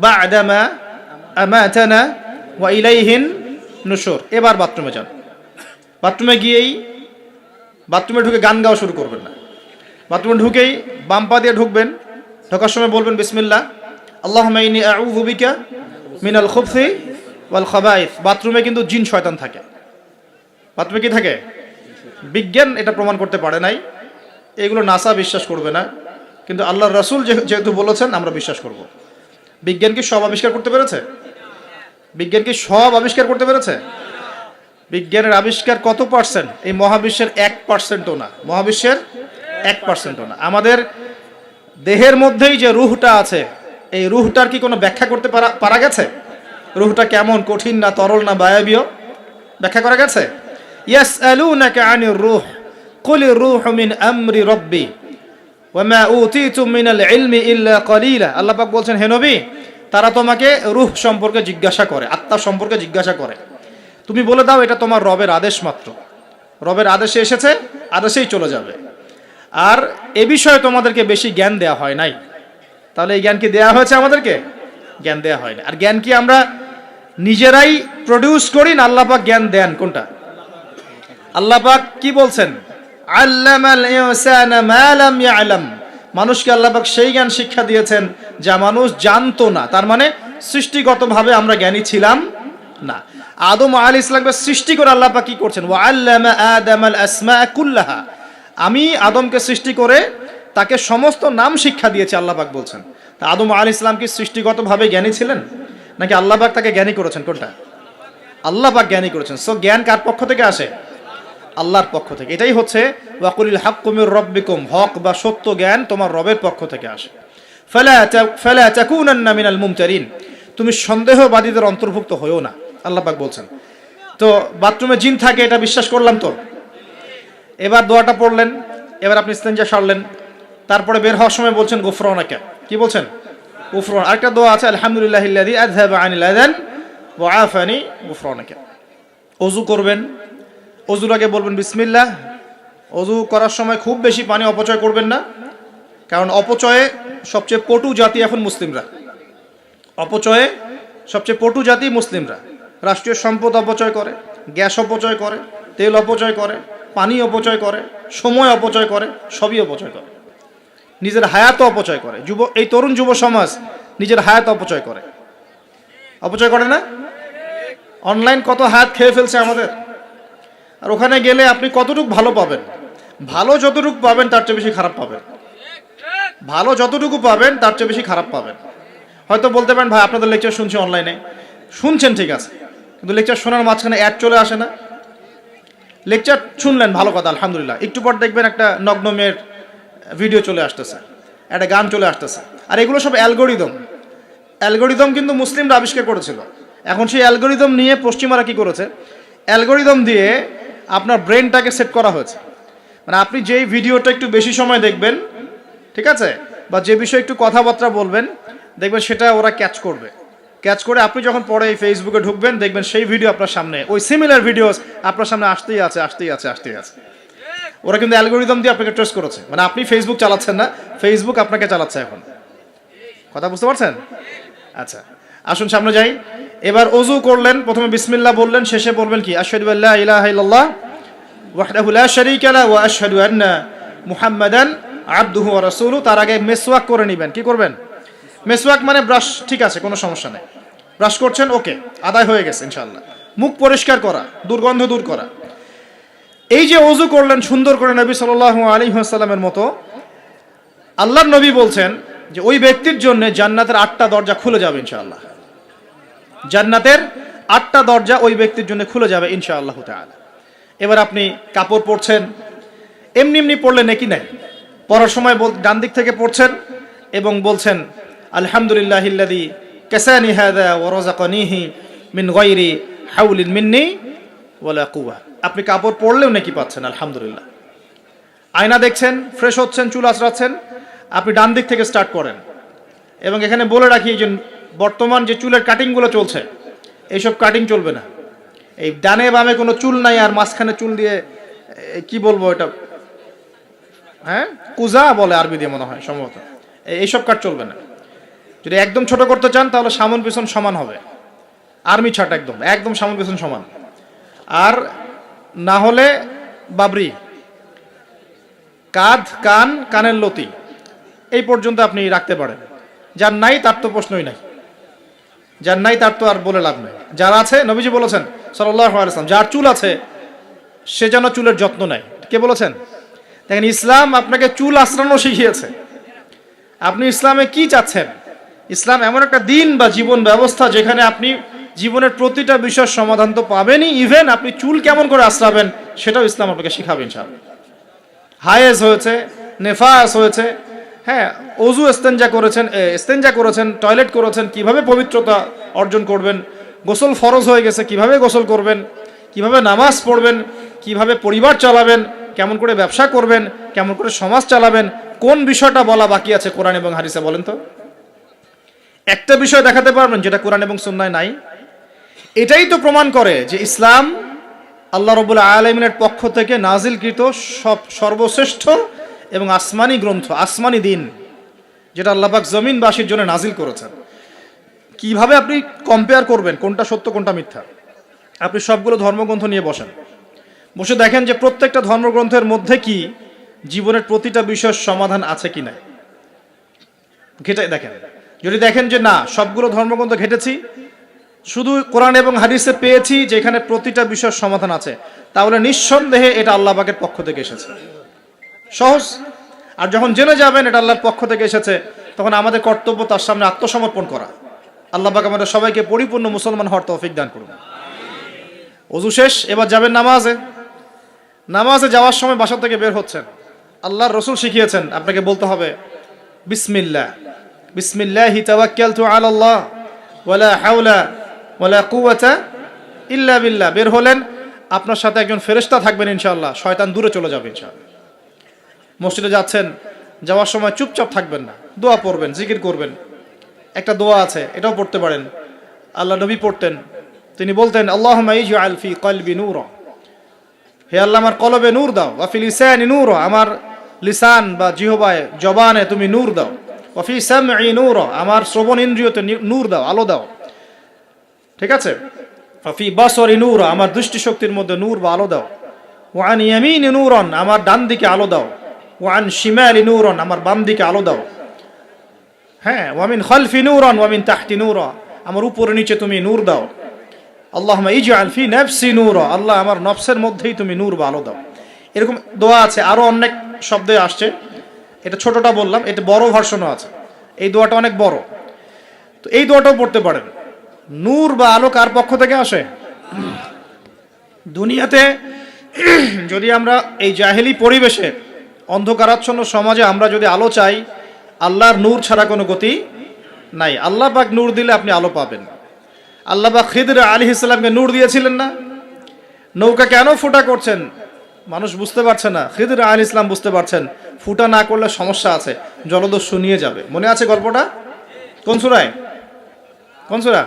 বা'দা মা আমাতানা ওয়া ইলাইহিন নুশুর। এবার বাথরুমে যান। বাথরুমে গিয়েই বাথরুমে ঢুকে গান গাওয়া শুরু করবেন না। বাথরুমে ঢুকেই বাম পা দিয়ে ঢুকবেন, ঢোকার সময় বলবেন বিসমিল্লাহ, আল্লাহুম্মা ইন্নী আউযু বিকা মিনাল খুবসি ওয়াল খাবাইস। বাথরুমে কিন্তু জিন শয়তান থাকে। বাথরুমে কি থাকে? বিজ্ঞান এটা প্রমাণ করতে পারে নাই, এগুলো নাসা বিশ্বাস করবে না, কিন্তু আল্লাহর রাসূল যেহেতু বলেছেন আমরা বিশ্বাস করব। বিজ্ঞান কি সব আবিষ্কার করতে পেরেছে? বিজ্ঞান কি সব আবিষ্কার করতে পেরেছে? বিজ্ঞানের আবিষ্কার কত পার্সেন্ট? এই মহাবিশ্বের 1%ও না, মহাবিশ্বের 1%ও না। আমাদের দেহের মধ্যেই যে রুহটা আছে, এই রুহটার কি কোনো ব্যাখ্যা করতে পারা গেছে? রুহটা কেমন, কঠিন না তরল না বায়বীয়, ব্যাখ্যা করা গেছে? ইয়াসআলুনাকা আনির রূহ কুলির রূহু মিন আমরি রাব্বি ওয়া মা উতীতুম মিনাল ইলমি ইল্লা কলিলা। আল্লাহ পাক বলছেন, হে নবী, তারা তোমাকে রূহ সম্পর্কে জিজ্ঞাসা করে, আত্মা সম্পর্কে জিজ্ঞাসা করে, তুমি বলে দাও এটা তোমার রবের আদেশ মাত্র। রবের আদেশে এসেছে, আদেশেই চলে যাবে। আর এ বিষয়ে তোমাদেরকে বেশি জ্ঞান দেয়া হয় নাই। তাহলে এই জ্ঞান কি দেয়া হয়েছে আমাদেরকে? জ্ঞান দেয়া হয়নি। আর জ্ঞান কি আমরা নিজেরাই প্রডিউস করি না আল্লাহ পাক জ্ঞান দেন? কোনটা? আল্লাহ পাক কি বলছেন? আল্লামাল ইনসানা মা লাম ইয়ালাম। মানুষকে আল্লাহ পাক সেই জ্ঞান শিক্ষা দিয়েছেন যা মানুষ জানতো না। তার মানে সৃষ্টিগতভাবে আমরা জ্ঞানী ছিলাম না। আদম আলাইহিস সালামকে সৃষ্টি করে আল্লাহ পাক কি করছেন? ওয়া আল্লামা আদামাল আসমা কুল্লাহা। আমি আদমকে সৃষ্টি করে তাকে সমস্ত নাম শিক্ষা দিয়েছি, আল্লাহ পাক বলছেন। তা আদম আলাইহিস সালাম কি সৃষ্টিগতভাবে জ্ঞানী ছিলেন, নাকি আল্লাহ পাক তাকে জ্ঞানী করেছেন? কোনটা? আল্লাহ পাক জ্ঞানী করেছেন। সো জ্ঞান কার পক্ষ থেকে আসে? আল্লাহর পক্ষ থেকে। এটাই হচ্ছে ওয়াকুলিল হাক্কু মির রাব্বিকুম, হক বা সত্য জ্ঞান তোমার রবের পক্ষ থেকে আসে। ফালা তাকুনান্না মিনাল মুমতারিন, তুমি সন্দেহবাদীদের অন্তর্ভুক্ত হয়ো না, আল্লাহ পাক বলছেন। তো বাথরুমে জিন থাকে এটা বিশ্বাস করলাম তো। এবার দোয়াটা পড়লেন, এবার আপনি ইস্তেঞ্জা সারলেন, তারপরে বের হওয়ার সময় বলছেন গুফরানাকা। কি বলছেন? গুফরান। আরেকটা দোয়া আছে, আলহামদুলিল্লাহিল্লাযী আযহাবা আনিল আযান ওয়া আফানি গুফরানাকা। ওযু করবেন, অজুর আগে বলবেন বিসমিল্লাহ। অজু করার সময় খুব বেশি পানি অপচয় করবেন না, কারণ অপচয়ে সবচেয়ে পটু জাতি এখন মুসলিমরা। অপচয়ে সবচেয়ে পটু জাতি মুসলিমরা। রাষ্ট্রীয় সম্পদ অপচয় করে, গ্যাস অপচয় করে, তেল অপচয় করে, পানি অপচয় করে, সময় অপচয় করে, সবই অপচয় করে। নিজের হায়াতও অপচয় করে। এই তরুণ যুব সমাজ নিজের হায়াত অপচয় করে। অপচয় করে না? অনলাইন কত হায়াত খেয়ে ফেলছে আমাদের। আর ওখানে গেলে আপনি কতটুকু ভালো পাবেন? ভালো যতটুকু পাবেন তার চেয়ে বেশি খারাপ পাবেন। ভালো যতটুকু পাবেন তার চেয়ে বেশি খারাপ পাবেন। হয়তো বলতে পারেন, ভাই আপনাদের লেকচার শুনছি অনলাইনে। শুনছেন ঠিক আছে, কিন্তু লেকচার শোনার মাঝখানে অ্যাড চলে আসে না? লেকচার শুনলেন, ভালো কথা, আলহামদুলিল্লাহ। একটু পর দেখবেন একটা নগ্ন মেয়ের ভিডিও চলে আসতেছে, একটা গান চলে আসতেছে। আর এগুলো সব অ্যালগোরিদম। অ্যালগোরিদম কিন্তু মুসলিমরা আবিষ্কার করেছিল। এখন সেই অ্যালগোরিদম নিয়ে পশ্চিমারা কি করেছে? অ্যালগোরিদম দিয়ে আপনার ব্রেনটাকে সেট করা হয়েছে। মানে আপনি যেই ভিডিওটা একটু বেশি সময় দেখবেন, ঠিক আছে, বা যে বিষয়ে একটু কথাবার্তা বলবেন, দেখবেন সেটা ওরা ক্যাচ করবে। ক্যাচ করে আপনি যখন পরে এই ফেসবুকে ঢুকবেন, দেখবেন সেই ভিডিও আপনার সামনে, ওই সিমিলার ভিডিওস আপনার সামনে আসতেই আছে, আসতেই আছে, আসতেই আছে। ওরা কিন্তু অ্যালগোরিদম দিয়ে আপনাকে ট্রেস করেছে। মানে আপনি ফেসবুক চালাচ্ছেন না, ফেসবুক আপনাকে চালাচ্ছে এখন। কথা বুঝতে পারছেন? আচ্ছা, আসুন সামনে যাই। এবার ওযু করলেন, প্রথমে বিসমিল্লাহ বললেন, শেষে বলবেন কি? আশহাদু আল্লা ইলাহা ইল্লাল্লাহ ওয়াহদাহু লা শারীকা লাহু ওয়া আশহাদু আন্না মুহাম্মাদান আবদুহু ওয়া রাসূলুহু। তার আগে মেসওয়াক করে নেবেন। কি করবেন? মেসওয়াক মানে ব্রাশ, ঠিক আছে, কোনো সমস্যা নেই। ব্রাশ করছেন, ওকে, আদায় হয়ে গেছে ইনশাআল্লাহ। মুখ পরিষ্কার করা, দুর্গন্ধ দূর করা। এই যে ওযু করলেন সুন্দর করে নবী সাল্লাল্লাহু আলাইহি ওয়াসাল্লামের মতো, আল্লাহর নবী বলছেন যে ওই ব্যক্তির জন্য জান্নাতের 8টা দরজা খুলে যাবে ইনশাআল্লাহ। জান্নাতের 8টা দরজা ওই ব্যক্তির জন্য খুলে যাবে ইনশাআল্লাহ তাআলা। এবার আপনি কাপড় পরছেন, এমনি এমনি পড়লে নাকি নাই। পড়ার সময় ডান দিক থেকে পড়ছেন এবং বলছেন আলহামদুলিল্লাহিল্লাযী কাসানি হাযা ওয়া রাযাকানিহি মিন গায়রি হাওলিন মিন্নি ওয়ালা কুওয়া। আপনি কাপড় পরলেও নাকি পাচ্ছেন আলহামদুলিল্লাহ। আয়না দেখছেন, ফ্রেশ হচ্ছেন, চুল আঁচড়াচ্ছেন, আপনি ডান দিক থেকে স্টার্ট করেন। এবং এখানে বলে রাখি যে বর্তমান যে চুলের কাটিংগুলো চলছে, এইসব কাটিং চলবে না। এই ডানে বামে কোনো চুল নাই, আর মাঝখানে চুল দিয়ে কি বলবো এটা, হ্যাঁ, কুজা বলে আরবি দিয়ে মনে হয় সম্ভবত। এইসব কাট চলবে না। যদি একদম ছোট করতে চান তাহলে সামন পিছন সমান হবে, আর্মি ছাট, একদম একদম সামন পিছন সমান। আর না হলে বাবরি, কাঁধ, কান, কানের লতি এই পর্যন্ত আপনি রাখতে পারেন। যার নাই তার তো প্রশ্নই নাই, যার নাই তার তো আর বলে লাভ নাই। যার আছে, নবীজি বলেছেন সাল্লাল্লাহু আলাইহি ওয়াসাল্লাম, যার চুল আছে সে যেন চুলের যত্ন নেয়। কে বলেছেন? দেখেন, ইসলাম আপনাকে চুল আঁচড়ানো শিখিয়েছে। আপনি ইসলামে কি চাচ্ছেন? ইসলাম এমন একটা দিন বা জীবন ব্যবস্থা যেখানে আপনি জীবনের প্রতিটা বিষয়ের সমাধান তো পাবেনই, ইভেন আপনি চুল কেমন করে আশ্রাবেন সেটাও ইসলাম আপনাকে শিখাবে ইনশাআল্লাহ। হায়েজ হয়েছে, নেফাস হয়েছে, হ্যাঁ, অজু ইস্তেঞ্জা করেছেন, টয়লেট করেছেন, কিভাবে পবিত্রতা অর্জন করবেন, গোসল ফরজ হয়ে গেছে কিভাবে গোসল করবেন, কিভাবে নামাজ পড়বেন, কিভাবে পরিবার চালাবেন, কেমন করে ব্যবসা করবেন, কেমন করে সমাজ চালাবেন, কোন বিষয়টা বলা বাকি আছে কোরআন এবং হাদিসে বলেন তো? একটা বিষয় দেখাতে পারবেন যেটা কোরআন এবং সুন্নায় নাই? এটাই তো প্রমাণ করে যে ইসলাম আল্লাহ রাব্বুল আলামিনের পক্ষ থেকে নাজিলকৃত সর্বশ্রেষ্ঠ এবং আসমানি গ্রন্থ, আসমানি দিন, যেটা আল্লাহ পাক জমিনবাসীর জন্য নাজিল করেছেন। কিভাবে আপনি কম্পেয়ার করবেন কোনটা সত্য কোনটা মিথ্যা? আপনি সবগুলো ধর্মগ্রন্থ নিয়ে বসে দেখেন যে প্রত্যেকটা ধর্মগ্রন্থের মধ্যে কি জীবনের প্রতিটা বিষয়ের সমাধান আছে কি না, ঘেটে দেখেন। যদি দেখেন যে না, সবগুলো ধর্মগ্রন্থ ঘেটেছি, শুধু কোরআন এবং হাদিসে পেয়েছি যেখানে প্রতিটা বিষয়ের সমাধান আছে, তাহলে নিঃসন্দেহে এটা আল্লাহ পাকের পক্ষ থেকে এসেছে, সহজ। আর যখন জেনে যাবেন এটা আল্লাহর পক্ষ থেকে এসেছে, তখন আমাদের কর্তব্য তার সামনে আত্মসমর্পণ করা। আল্লাহ পাক আমাদের সবাইকে পরিপূর্ণ মুসলমান হওয়ার তৌফিক দান করুন। ওযু শেষ, এবার যাবেন নামাজে যাওয়ার সময় বাসা থেকে বের হচ্ছেন, আল্লাহর রাসূল শিখিয়েছেন আপনাকে বলতে হবে বিসমিল্লাহ, বিসমিল্লাহি তাওয়াক্কালতু আলাল্লাহ ওয়ালা হাওলা ওয়ালা কুওয়াতা ইল্লা বিল্লাহ। বের হলেন, আপনার সাথে একজন ফেরেশতা থাকবেন ইনশাআল্লাহ, শয়তান দূরে চলে যাবে ইনশাআল্লাহ। মসজিদে যাচ্ছেন, যাওয়ার সময় চুপচাপ থাকবেন না, দোয়া পড়বেন, জিকির করবেন। একটা দোয়া আছে, এটাও পড়তে পারেন, আল্লাহ নবী পড়তেন। তিনি বলতেন আল্লাহুম্মা ইজআল ফি কলবি নূরা, হে আল্লাহ আমার কলবে নূর দাও, ওয়া ফি লিসানি নূরা, আমার লিসান বা জিহবায় জবানে তুমি নূর দাও, ওয়া ফি সামঈ নূরা, আমার শ্রবণ ইন্দ্রিয়তে নূর দাও, আলো দাও, ঠিক আছে। ওয়া ফি বাসরি নূরা, আমার দৃষ্টি শক্তির মধ্যে নূর বা আলো দাও, ওয়া আন ইয়ামিনি নূরান, আমার ডান দিকে আলো দাও, ওয়া আন শিমালি নূরান, আমার বাম দিকে আলো দাও, হ্যাঁ, ওয়া মিন খালফি নূরান ওয়া মিন তাহতি নূরা, আমার উপরে নিচে তুমি নূর দাও। আল্লাহুম্মা ইজআল ফি নাফসি নূরা, আল্লাহ আমার নফসের মধ্যেই তুমি নূর বা আলো দাও। এরকম দোয়া আছে, আরো অনেক শব্দে আসছে, এটা ছোটটা বললাম, এটা বড় ভার্সনও আছে, এই দোয়াটা অনেক বড়, তো এই দোয়াটাও পড়তে পারেন। নূর বা আলো কার পক্ষ থেকে আসে? দুনিয়াতে যদি আমরা এই জাহেলি পরিবেশে, অন্ধকারাচ্ছন্ন সমাজে আমরা যদি আলো চাই, আল্লাহর নূর ছাড়া কোনো গতি নাই। আল্লাহ পাক নূর দিলে আপনি আলো পাবেন। আল্লাহ পাক খিদর আলাইহিস সালামকে নূর দিয়েছিলেন না? নৌকা কেন ফুটা করছেন মানুষ বুঝতে পারছে না, খিদর আলাইহিস সালাম বুঝতে পারছেন ফুটা না করলে সমস্যা আছে, জলদস্যু নিয়ে যাবে। মনে আছে গল্পটা? কোন সূরায়? কোন সূরা?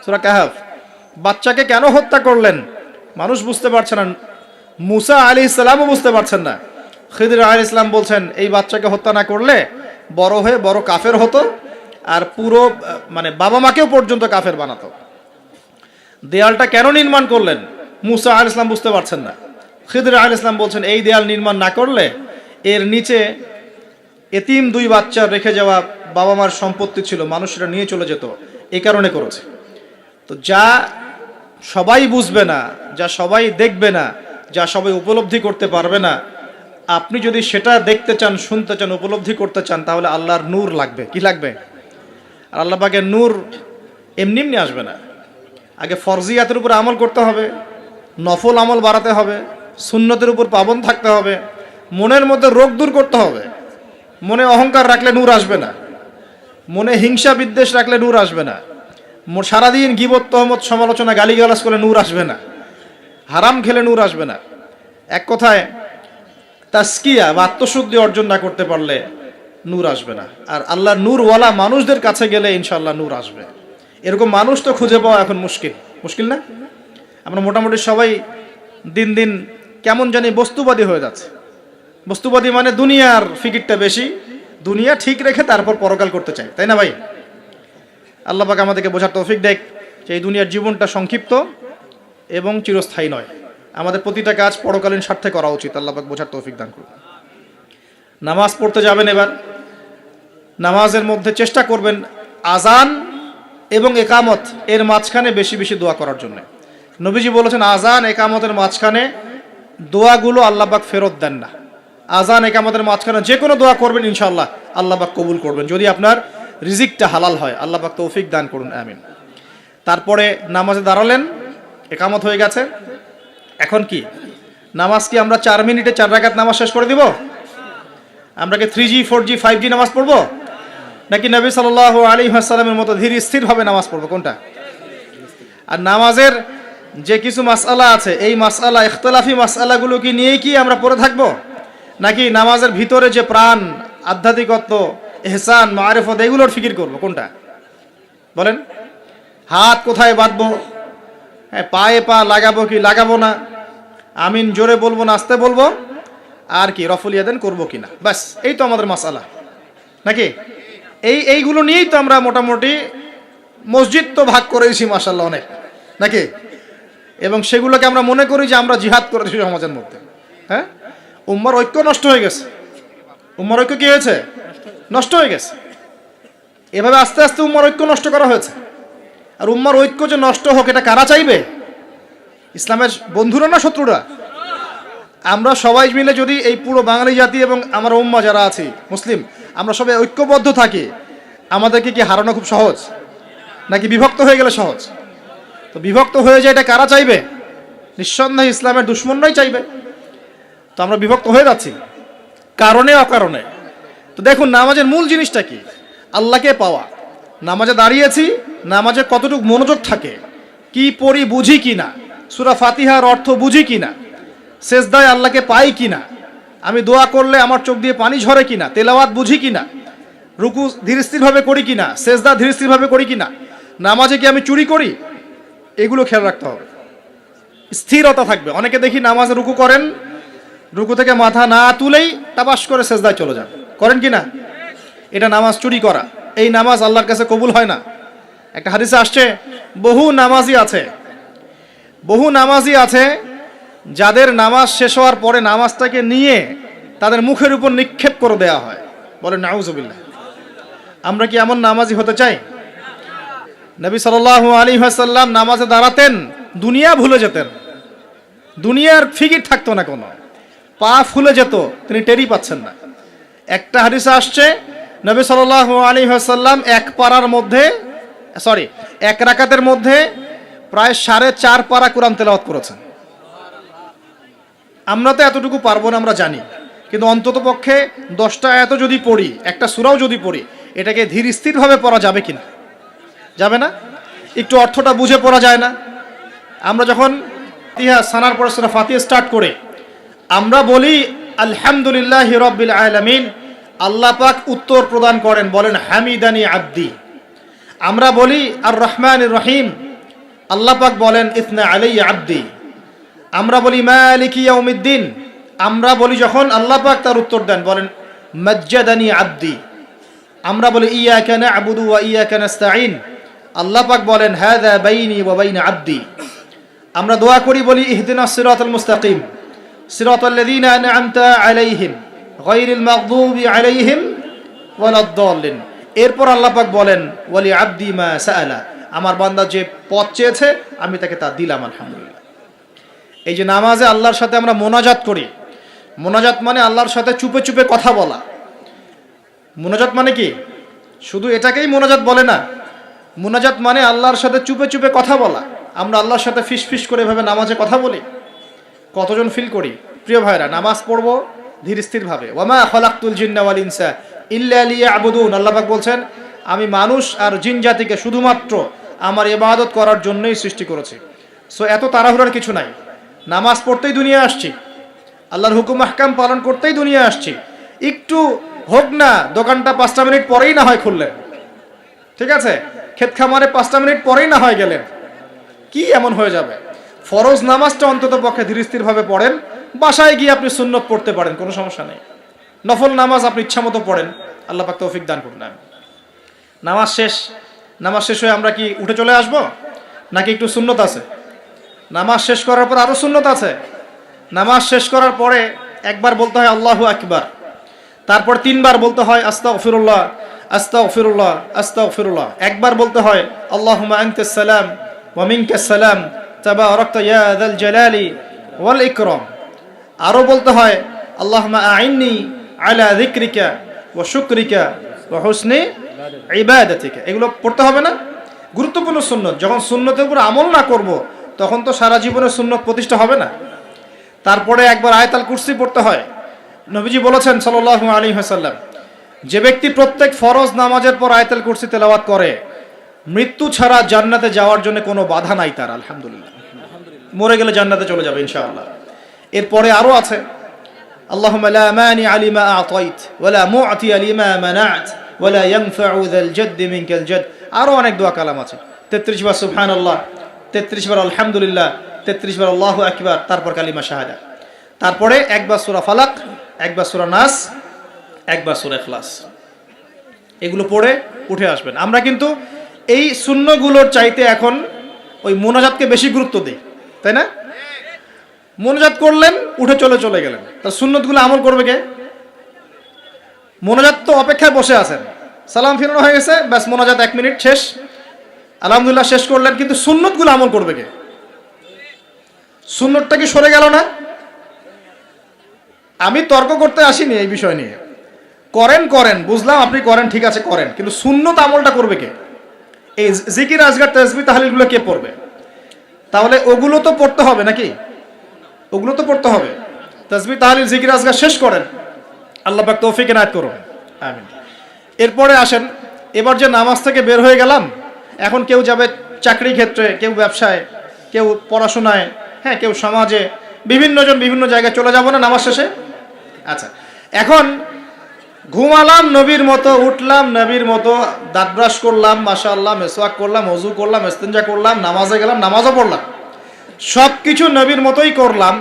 সূরা কাহফ। বাচ্চাকে কেন হত্যা করলেন মানুষ বুঝতে পারছে না, মুসা আলাইহিস সালামও বুঝতে পারছেন না। খিদর আলাইহিস সালাম বলছেন এই বাচ্চাকে হত্যা না করলে বড় হয়ে বড় কাফের হতো, আর পুরো বাবা মাকেও পর্যন্ত কাফের বানাতো। দেয়ালটা কেন নির্মাণ করলেন মুসা আলাইহিস সালাম বুঝতে পারছেন না। খিদর আলাইহিস সালাম বলছেন এই দেয়াল নির্মাণ না করলে এর নিচে এতিম দুই বাচ্চা রেখে যাওয়া বাবা মার সম্পত্তি ছিল, মানুষরা নিয়ে চলে যেত, এই কারণে করেছে। তো যা সবাই বুঝবে না, যা সবাই দেখবে না, যা সবাই উপলব্ধি করতে পারবে না, আপনি যদি সেটা দেখতে চান, শুনতে চান, উপলব্ধি করতে চান, তাহলে আল্লাহর নূর লাগবে। কি লাগবে? আর আল্লাহ পাকের নূর এমনি এমনি আসবে না। আগে ফরজিয়াতের উপর আমল করতে হবে, নফল আমল বাড়াতে হবে, সুন্নতের উপর পাবন থাকতে হবে, মনের মধ্যে রোগ দূর করতে হবে। মনে অহংকার রাখলে নূর আসবে না, মনে হিংসা বিদ্বেষ রাখলে নূর আসবে না, সারাদিন গীবত তহমত সমালোচনা গালিগালাজ করলে নূর আসবে না, হারাম খেলে নূর আসবে না। এক কথায় তাসকিয়া বা আত্মশুদ্ধি অর্জন না করতে পারলে নূর আসবে না। আর আল্লাহ নূরওয়ালা মানুষদের কাছে গেলে ইনশাআল্লাহ নূর আসবে। এরকম মানুষ তো খুঁজে পাওয়া এখন মুশকিল না? আমরা মোটামুটি সবাই দিন দিন কেমন জানি বস্তুবাদী হয়ে যাচ্ছে। বস্তুবাদী মানে দুনিয়ার ফিকিরটা বেশি, দুনিয়া ঠিক রেখে তারপর পরকাল করতে চাই, তাই না ভাই? আল্লাহ পাক আমাদেরকে বোঝার তৌফিক দেখ যে এই দুনিয়ার জীবনটা সংক্ষিপ্ত এবং চিরস্থায়ী নয়। আমাদের প্রতিটা কাজ পরকালীন স্বার্থে করা উচিত। আল্লাহ পাক বোঝার তৌফিক দান করুন। নামাজ পড়তে যাবেন, এবার নামাজের মধ্যে চেষ্টা করবেন আজান এবং একামত এর মাঝখানে বেশি বেশি দোয়া করার জন্য। নবীজি বলেছেন আজান একামতের মাঝখানে দোয়াগুলো আল্লাহ পাক ফেরত দেন না। আজান একামতের মাঝখানে যে কোনো দোয়া করবেন ইনশাআল্লাহ আল্লাহ পাক কবুল করবেন, যদি আপনার রিজিকটা হালাল হয়। আল্লাহ পাক তৌফিক দান করুন, আমিন। তারপরে নামাজে দাঁড়ালেন, একামত হয়ে গেছে। এখন কি নামাজ কি আমরা 4 মিনিটে 4 রাকাত নামাজ শেষ করে দিব? আমরা কি 3G 4G 5G নামাজ পড়বো, নাকি নবী সাল্লাল্লাহু আলাইহি ওয়াসাল্লামের মতো ধীর স্থিরভাবে নামাজ পড়বো? কোনটা? আর নামাজের যে কিছু মাসআলা আছে, এই মাসআলা ইখতিলাফি মাসআলাগুলো কি নিয়েই কি আমরা পড়ে থাকবো, নাকি নামাজের ভিতরে যে প্রাণ, আধ্যাত্মিকত্ব, ইহসান, মারিফত, এগুলোর ফিকির করবো? কোনটা বলেন? হাত কোথায় বাঁধবো, হ্যাঁ, পায়ে পা লাগাবো কি লাগাবো না, আমিন জোরে বলবো না আস্তে বলবো, আর কি রফুল ইয়াদান করবো কিনা, ব্যাস এই তো আমাদের মাসআলা নাকি? এইগুলো নিয়েই তো আমরা মোটামুটি মসজিদ তো ভাগ করেছি মাশাআল্লাহ অনেক, নাকি? এবং সেগুলোকে আমরা মনে করি যে আমরা জিহাদ করেছি সমাজের মধ্যে। হ্যাঁ, উম্মার ঐক্য নষ্ট হয়ে গেছে। উম্মার ঐক্য কি হয়েছে? নষ্ট হয়ে গেছে। এভাবে আস্তে আস্তে উম্মার ঐক্য নষ্ট করা হয়েছে। আর উম্মার ঐক্য যে নষ্ট হোক, এটা কারা চাইবে? ইসলামের বন্ধুরা না শত্রুরা? আমরা সবাই মিলে যদি এই পুরো বাঙালি জাতি এবং আমার উম্মা যারা আছি মুসলিম, আমরা সবাই ঐক্যবদ্ধ থাকি, আমাদেরকে কি হারানো খুব সহজ, নাকি বিভক্ত হয়ে গেলে সহজ? তো বিভক্ত হয়ে যায়, এটা কারা চাইবে? নিঃসন্দেহে ইসলামের দুশমনরাই চাইবে। তো আমরা বিভক্ত হয়ে যাচ্ছি কারণে অকারণে। তো দেখুন, নামাজের মূল জিনিসটা কি? আল্লাহকে পাওয়া। নামাজে দাঁড়িয়েছি, নামাজে কতটুকু মনোযোগ থাকে, কি পড়ি বুঝি কিনা, সূরা ফাতিহার অর্থ বুঝি কিনা, সেজদায় আল্লাহকে পাই কিনা, আমি দোয়া করলে আমার চোখ দিয়ে পানি ঝরে কিনা, তেলাওয়াত বুঝি কিনা, রুকু ধীরস্থিরভাবে করি কিনা, সেজদা ধীরস্থিরভাবে করি কিনা, নামাজে কি আমি চুরি করি, এগুলো খেয়াল রাখতে হবে। স্থিরতা থাকবে। অনেকে দেখি নামাজে রুকু করেন, রুকু থেকে মাথা না তুলেই টাপাস করে সেজদায় চলে যান, করেন কিনা? এটা নামাজ চুরি করা। এই নামাজ আল্লাহর কাছে কবুল হয় না। একটা হাদিসে আসছে, বহু নামাজি আছে যাদের নামাজ শেষ হওয়ার পরে নামাজটাকে নিয়ে তাদের মুখের উপর নিক্ষেপ করে দেওয়া হয়। বলেন নাউজুবিল্লাহ। আমরা কি এমন নামাজি হতে চাই? নবী সাল্লাল্লাহু আলাইহি ওয়াসাল্লাম নামাজে দাঁড়াতেন, দুনিয়া ভুলে যেতেন, দুনিয়ার ফিকির থাকতো না কোনো, পা ফুলে যেত, তিনি টেরই পাচ্ছেন না। একটা হাদিসে আসছে, নবী সাল্লাল্লাহু আলাইহি ওয়াসাল্লাম এক রাকাতের মধ্যে প্রায় 4.5 পারা কোরআন তেলাওয়াত করেছেন। আমরা তো এতটুকু পারবো না, আমরা জানি, কিন্তু অন্তত পক্ষে 10টা আয়াত যদি পড়ি, একটা সূরাও যদি পড়ি, এটাকে ধীর স্থিরভাবে পড়া যাবে কিনা? যাবে না? একটু অর্থটা বুঝে পড়া যায় না? আমরা যখন ফাতিহা সানার পর সূরা ফাতিহা স্টার্ট করে আমরা বলি আলহামদুলিল্লাহি রাব্বিল আলামিন, আল্লাহ পাক উত্তর প্রদান করেন, বলেন হামিদানি আব্দি। আমরা বলি আর রহমানির রহিম, আল্লাহ পাক বলেন ইসনা আলাইয়া আব্দি। আমরা বলি মালিকি ইয়াউমিদ্দিন, আমরা বলি যখন, আল্লাহ পাক তার উত্তর দেন, বলেন মাজ্জাদানি আব্দি। আমরা বলি ইয়াকা না'বুদু ওয়া ইয়াকা নাস্তাঈন, আল্লাহ পাক বলেন হাযা বাইনি ওয়া বাইনা আব্দি। আমরা দোয়া করি, বলি ইহদিনাস সিরাতাল মুস্তাকিম সিরাতাল্লাযীনা আন'আমতা আলাইহিম গায়রিল মাগদুবি আলাইহিম ওয়ালাদ-দাল্লিন। এরপর আল্লাহ পাক বলেন ওয়ালি আব্দি মা সাআলা, আমার বান্দা যে পথ চেয়েছে আমি তাকে তা দিলাম আলহামদুলিল্লাহ। এই যে নামাজে আল্লাহর সাথে আমরা মোনাজাত করি, মোনাজাত মানে আল্লাহর সাথে চুপে চুপে কথা বলা। মোনাজাত মানে কি? শুধু এটাকেই মোনাজাত বলে না, মোনাজাত মানে আল্লাহর সাথে চুপে চুপে কথা বলা। আমরা আল্লাহর সাথে ফিস ফিস করে এভাবে নামাজে কথা বলি, কতজন ফিল করি? প্রিয় ভাইরা, নামাজ পড়বো ধীর স্থির ভাবে। ওয়ামা খালাকতুল জিন্না ওয়াল ইনসা ইল্লা লিয়াবুদুন, আল্লাহ পাক বলছেন আমি মানুষ আর জিন জাতিকে শুধুমাত্র আমার ইবাদত করার জন্যই সৃষ্টি করেছি। সো এত তাড়াহুড়ার কিছু নাই। নামাজ পড়তেই দুনিয়া আসছি, আল্লাহর হুকুম আহকাম পালন করতেই দুনিয়া আসছি। একটু হোক না, দোকানটা 5টা মিনিট পরেই না হয় খুললেন, ঠিক আছে, ক্ষেত খামারে 5টা মিনিট পরেই না হয় গেলেন, কি এমন হয়ে যাবে? ফরজ নামাজটা অন্তত পক্ষে ধীর স্থির ভাবে পড়েন। বাসায় গিয়ে আপনি সুন্নত পড়তে পারেন, কোনো সমস্যা নেই। নফল নামাজ আপনি ইচ্ছা মতো পড়েন, আল্লাহ পাক তৌফিক দান করুন। নামাজ শেষ হয়ে আমরা কি উঠে চলে আসব, নাকি একটু সুন্নত আছে? নামাজ শেষ করার পর আরো সুন্নত আছে। নামাজ শেষ করার পরে একবার বলতে হয় আল্লাহু আকবার, তারপর 3 বার বলতে হয় আস্তাগফিরুল্লাহ আস্তাগফিরুল্লাহ আস্তাগফিরুল্লাহ। একবার বলতে হয় আল্লাহুম্মা আনতাস সালাম ওয়া মিনকাস সালাম তাবারাকতা ইয়া যাল জালালি ওয়াল ইকরাম। আরো বলতে হয় আল্লাহুম্মা আইন্নি আলা যিকরিকা ওয়া শুকরিকা ওয়া হুসনি ইবাদাতিকা। এগুলো পড়তে হবে না? গুরুত্বপূর্ণ সুন্নত। যখন সুন্নতের উপর আমল না করব, তখন তো সারা জীবনের সুন্নত প্রতিষ্ঠা হবে না। তারপরে একবার আয়াতুল কুরসি পড়তে হয়। নবীজি বলেছেন সাল্লাল্লাহু আলাইহি ওয়াসাল্লাম, যে ব্যক্তি প্রত্যেক ফরজ নামাজের পর আয়াতুল কুরসি তেলাওয়াত করে, মৃত্যু ছাড়া জান্নাতে যাওয়ার জন্য কোনো বাধা নাই তার। আলহামদুলিল্লাহ, মরে গেলে জান্নাতে চলে যাবে ইনশাআল্লাহ। এরপরে আরো আছে, আল্লাহুম্মা লা মানি লিমা আ'তাইত ওয়া লা মু'তি লিমা মানা'ত ওয়া লা ইয়ানফা'ু যাল জাদ্দি মিনকাল জাদ। আরো অনেক দোয়া কালাম আছে। 33 বার সুবহানাল্লাহ, 33 বার আলহামদুলিল্লাহ, 33 বার আল্লাহু আকবার, তারপর কালিমা শাহাদা। তারপরে একবার সূরা ফালাক, একবার সূরা নাস, একবার সূরা ইখলাস। এগুলো পড়ে উঠে আসবেন। আমরা কিন্তু এই সুন্নগুলোর চাইতে এখন ওই মোনাজাতকে বেশি গুরুত্ব দিই, তাই না? মোনাজাত করলেন, উঠে চলে গেলেন, তার সুন্নতগুলো আমল করবে কে? মোনাজাত তো অপেক্ষায় বসে আছেন, সালাম ফিরানো হয়ে গেছে, ব্যাস মোনাজাত 1 মিনিট শেষ, আলহামদুলিল্লাহ শেষ করলেন, কিন্তু সুন্নতগুলো আমল করবে কে? সুন্নতটা কি সরে গেল না? আমি তর্ক করতে আসিনি এই বিষয় নিয়ে। করেন বুঝলাম, আপনি করেন, ঠিক আছে করেন, কিন্তু সুন্নত আমলটা করবে কে? এই জিকির আজগার তাসবিহ তাহলিলগুলো কে পড়বে? তাহলে ওগুলো তো পড়তে হবে নাকি? ওগুলো তো পড়তে হবে। তাসবিহ তাহলিল জিকির আজগার শেষ করেন, আল্লাহ পাক তৌফিক এনায়েত করুন, আমিন। এরপরে আসেন, এবার যে নামাজ থেকে বের হয়ে গেলাম, এখন কেউ যাবে চাকরি ক্ষেত্রে, কেউ ব্যবসায়, কেউ পড়াশোনায়, হ্যাঁ, কেউ সমাজে, বিভিন্ন জন বিভিন্ন জায়গায় চলে যাব না নামাজ শেষে? আচ্ছা, এখন ঘুমালাম নবীর মতো, উঠলাম নবীর মতো, দাঁত ব্রাশ করলাম, মাশাআল্লাহ, মেসওয়াক করলাম, ওযু করলাম, ইস্তিনজা করলাম, নামাজে গেলাম, নামাজও পড়লাম, সব কিছু নবীর মতোই করলাম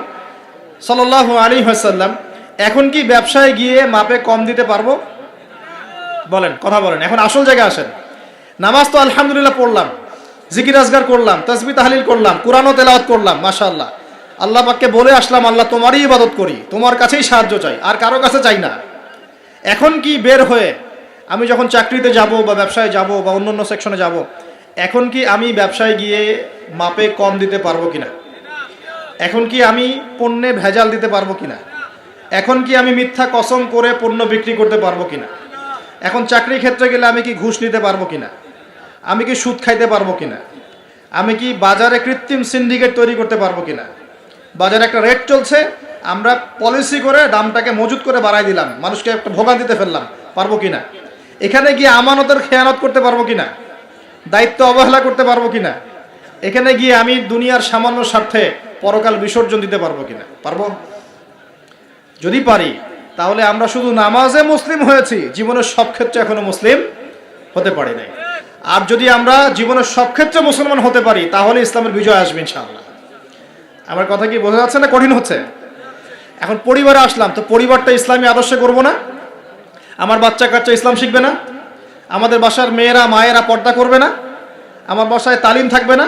সাল্লাল্লাহু আলাইহি ওয়াসাল্লাম। এখন কি ব্যবসায় গিয়ে মাপে কম দিতে পারবো? বলেন, কথা বলেন। এখন আসল জায়গায় আসেন। নামাজ তো আলহামদুলিল্লাহ পড়লাম, জিকির আজগার করলাম, তাসবিহ তাহলিল করলাম, কোরআনও তেলাওয়াত করলাম, মাশাআল্লাহ, আল্লাহ পাককে বলে আসলাম, আল্লাহ তোমারই ইবাদত করি, তোমার কাছেই সাহায্য চাই, আর কারো কাছে চাই না। এখন কি বের হয়ে আমি যখন চাকরিতে যাব বা ব্যবসায় যাব বা অন্য সেকশনে যাব, এখন কি আমি ব্যবসায় গিয়ে মাপে কম দিতে পারবো কিনা? এখন কি আমি পণ্যে ভেজাল দিতে পারবো কিনা? এখন কি আমি মিথ্যা কসম করে পণ্য বিক্রি করতে পারবো কিনা? এখন চাকরি ক্ষেত্রে গেলে আমি কি ঘুষ নিতে পারবো কিনা? আমি কি সুদ খাইতে পারবো কিনা? আমি কি বাজারে কৃত্রিম সিন্ডিকেট তৈরি করতে পারবো কিনা? বাজারে একটা রেট চলছে, আমরা পলিসি করে দামটাকে মজুত করে বাড়াই দিলাম, মানুষকে একটা ভোগান্তিতে ফেললাম, পারবো কিনা? এখানে গিয়ে আমানতের খেয়ানত করতে পারবো কিনা? দায়িত্ব অবহেলা করতে পারবো কিনা? এখানে গিয়ে আমি দুনিয়ার সামান্য স্বার্থে পরকাল বিসর্জন দিতে পারবো কিনা? পারবো? যদি পারি, তাহলে আমরা শুধু নামাজে মুসলিম হয়েছি, জীবনের সব ক্ষেত্রে এখনো মুসলিম হতে পারি নাই। আর যদি আমরা জীবনের সব ক্ষেত্রে মুসলমান হতে পারি, তাহলে ইসলামের বিজয় আসবে ইনশাআল্লাহ। আমার কথা কি বোঝা যাচ্ছে না কঠিন হচ্ছে? এখন পরিবারে আসলাম, তো পরিবারটা ইসলামী আদর্শে করবো না? আমার বাচ্চা কাচ্চা ইসলাম শিখবে না? আমাদের বাসার মেয়েরা মায়েরা পর্দা করবে না? আমার বাসায় তালিম থাকবে না?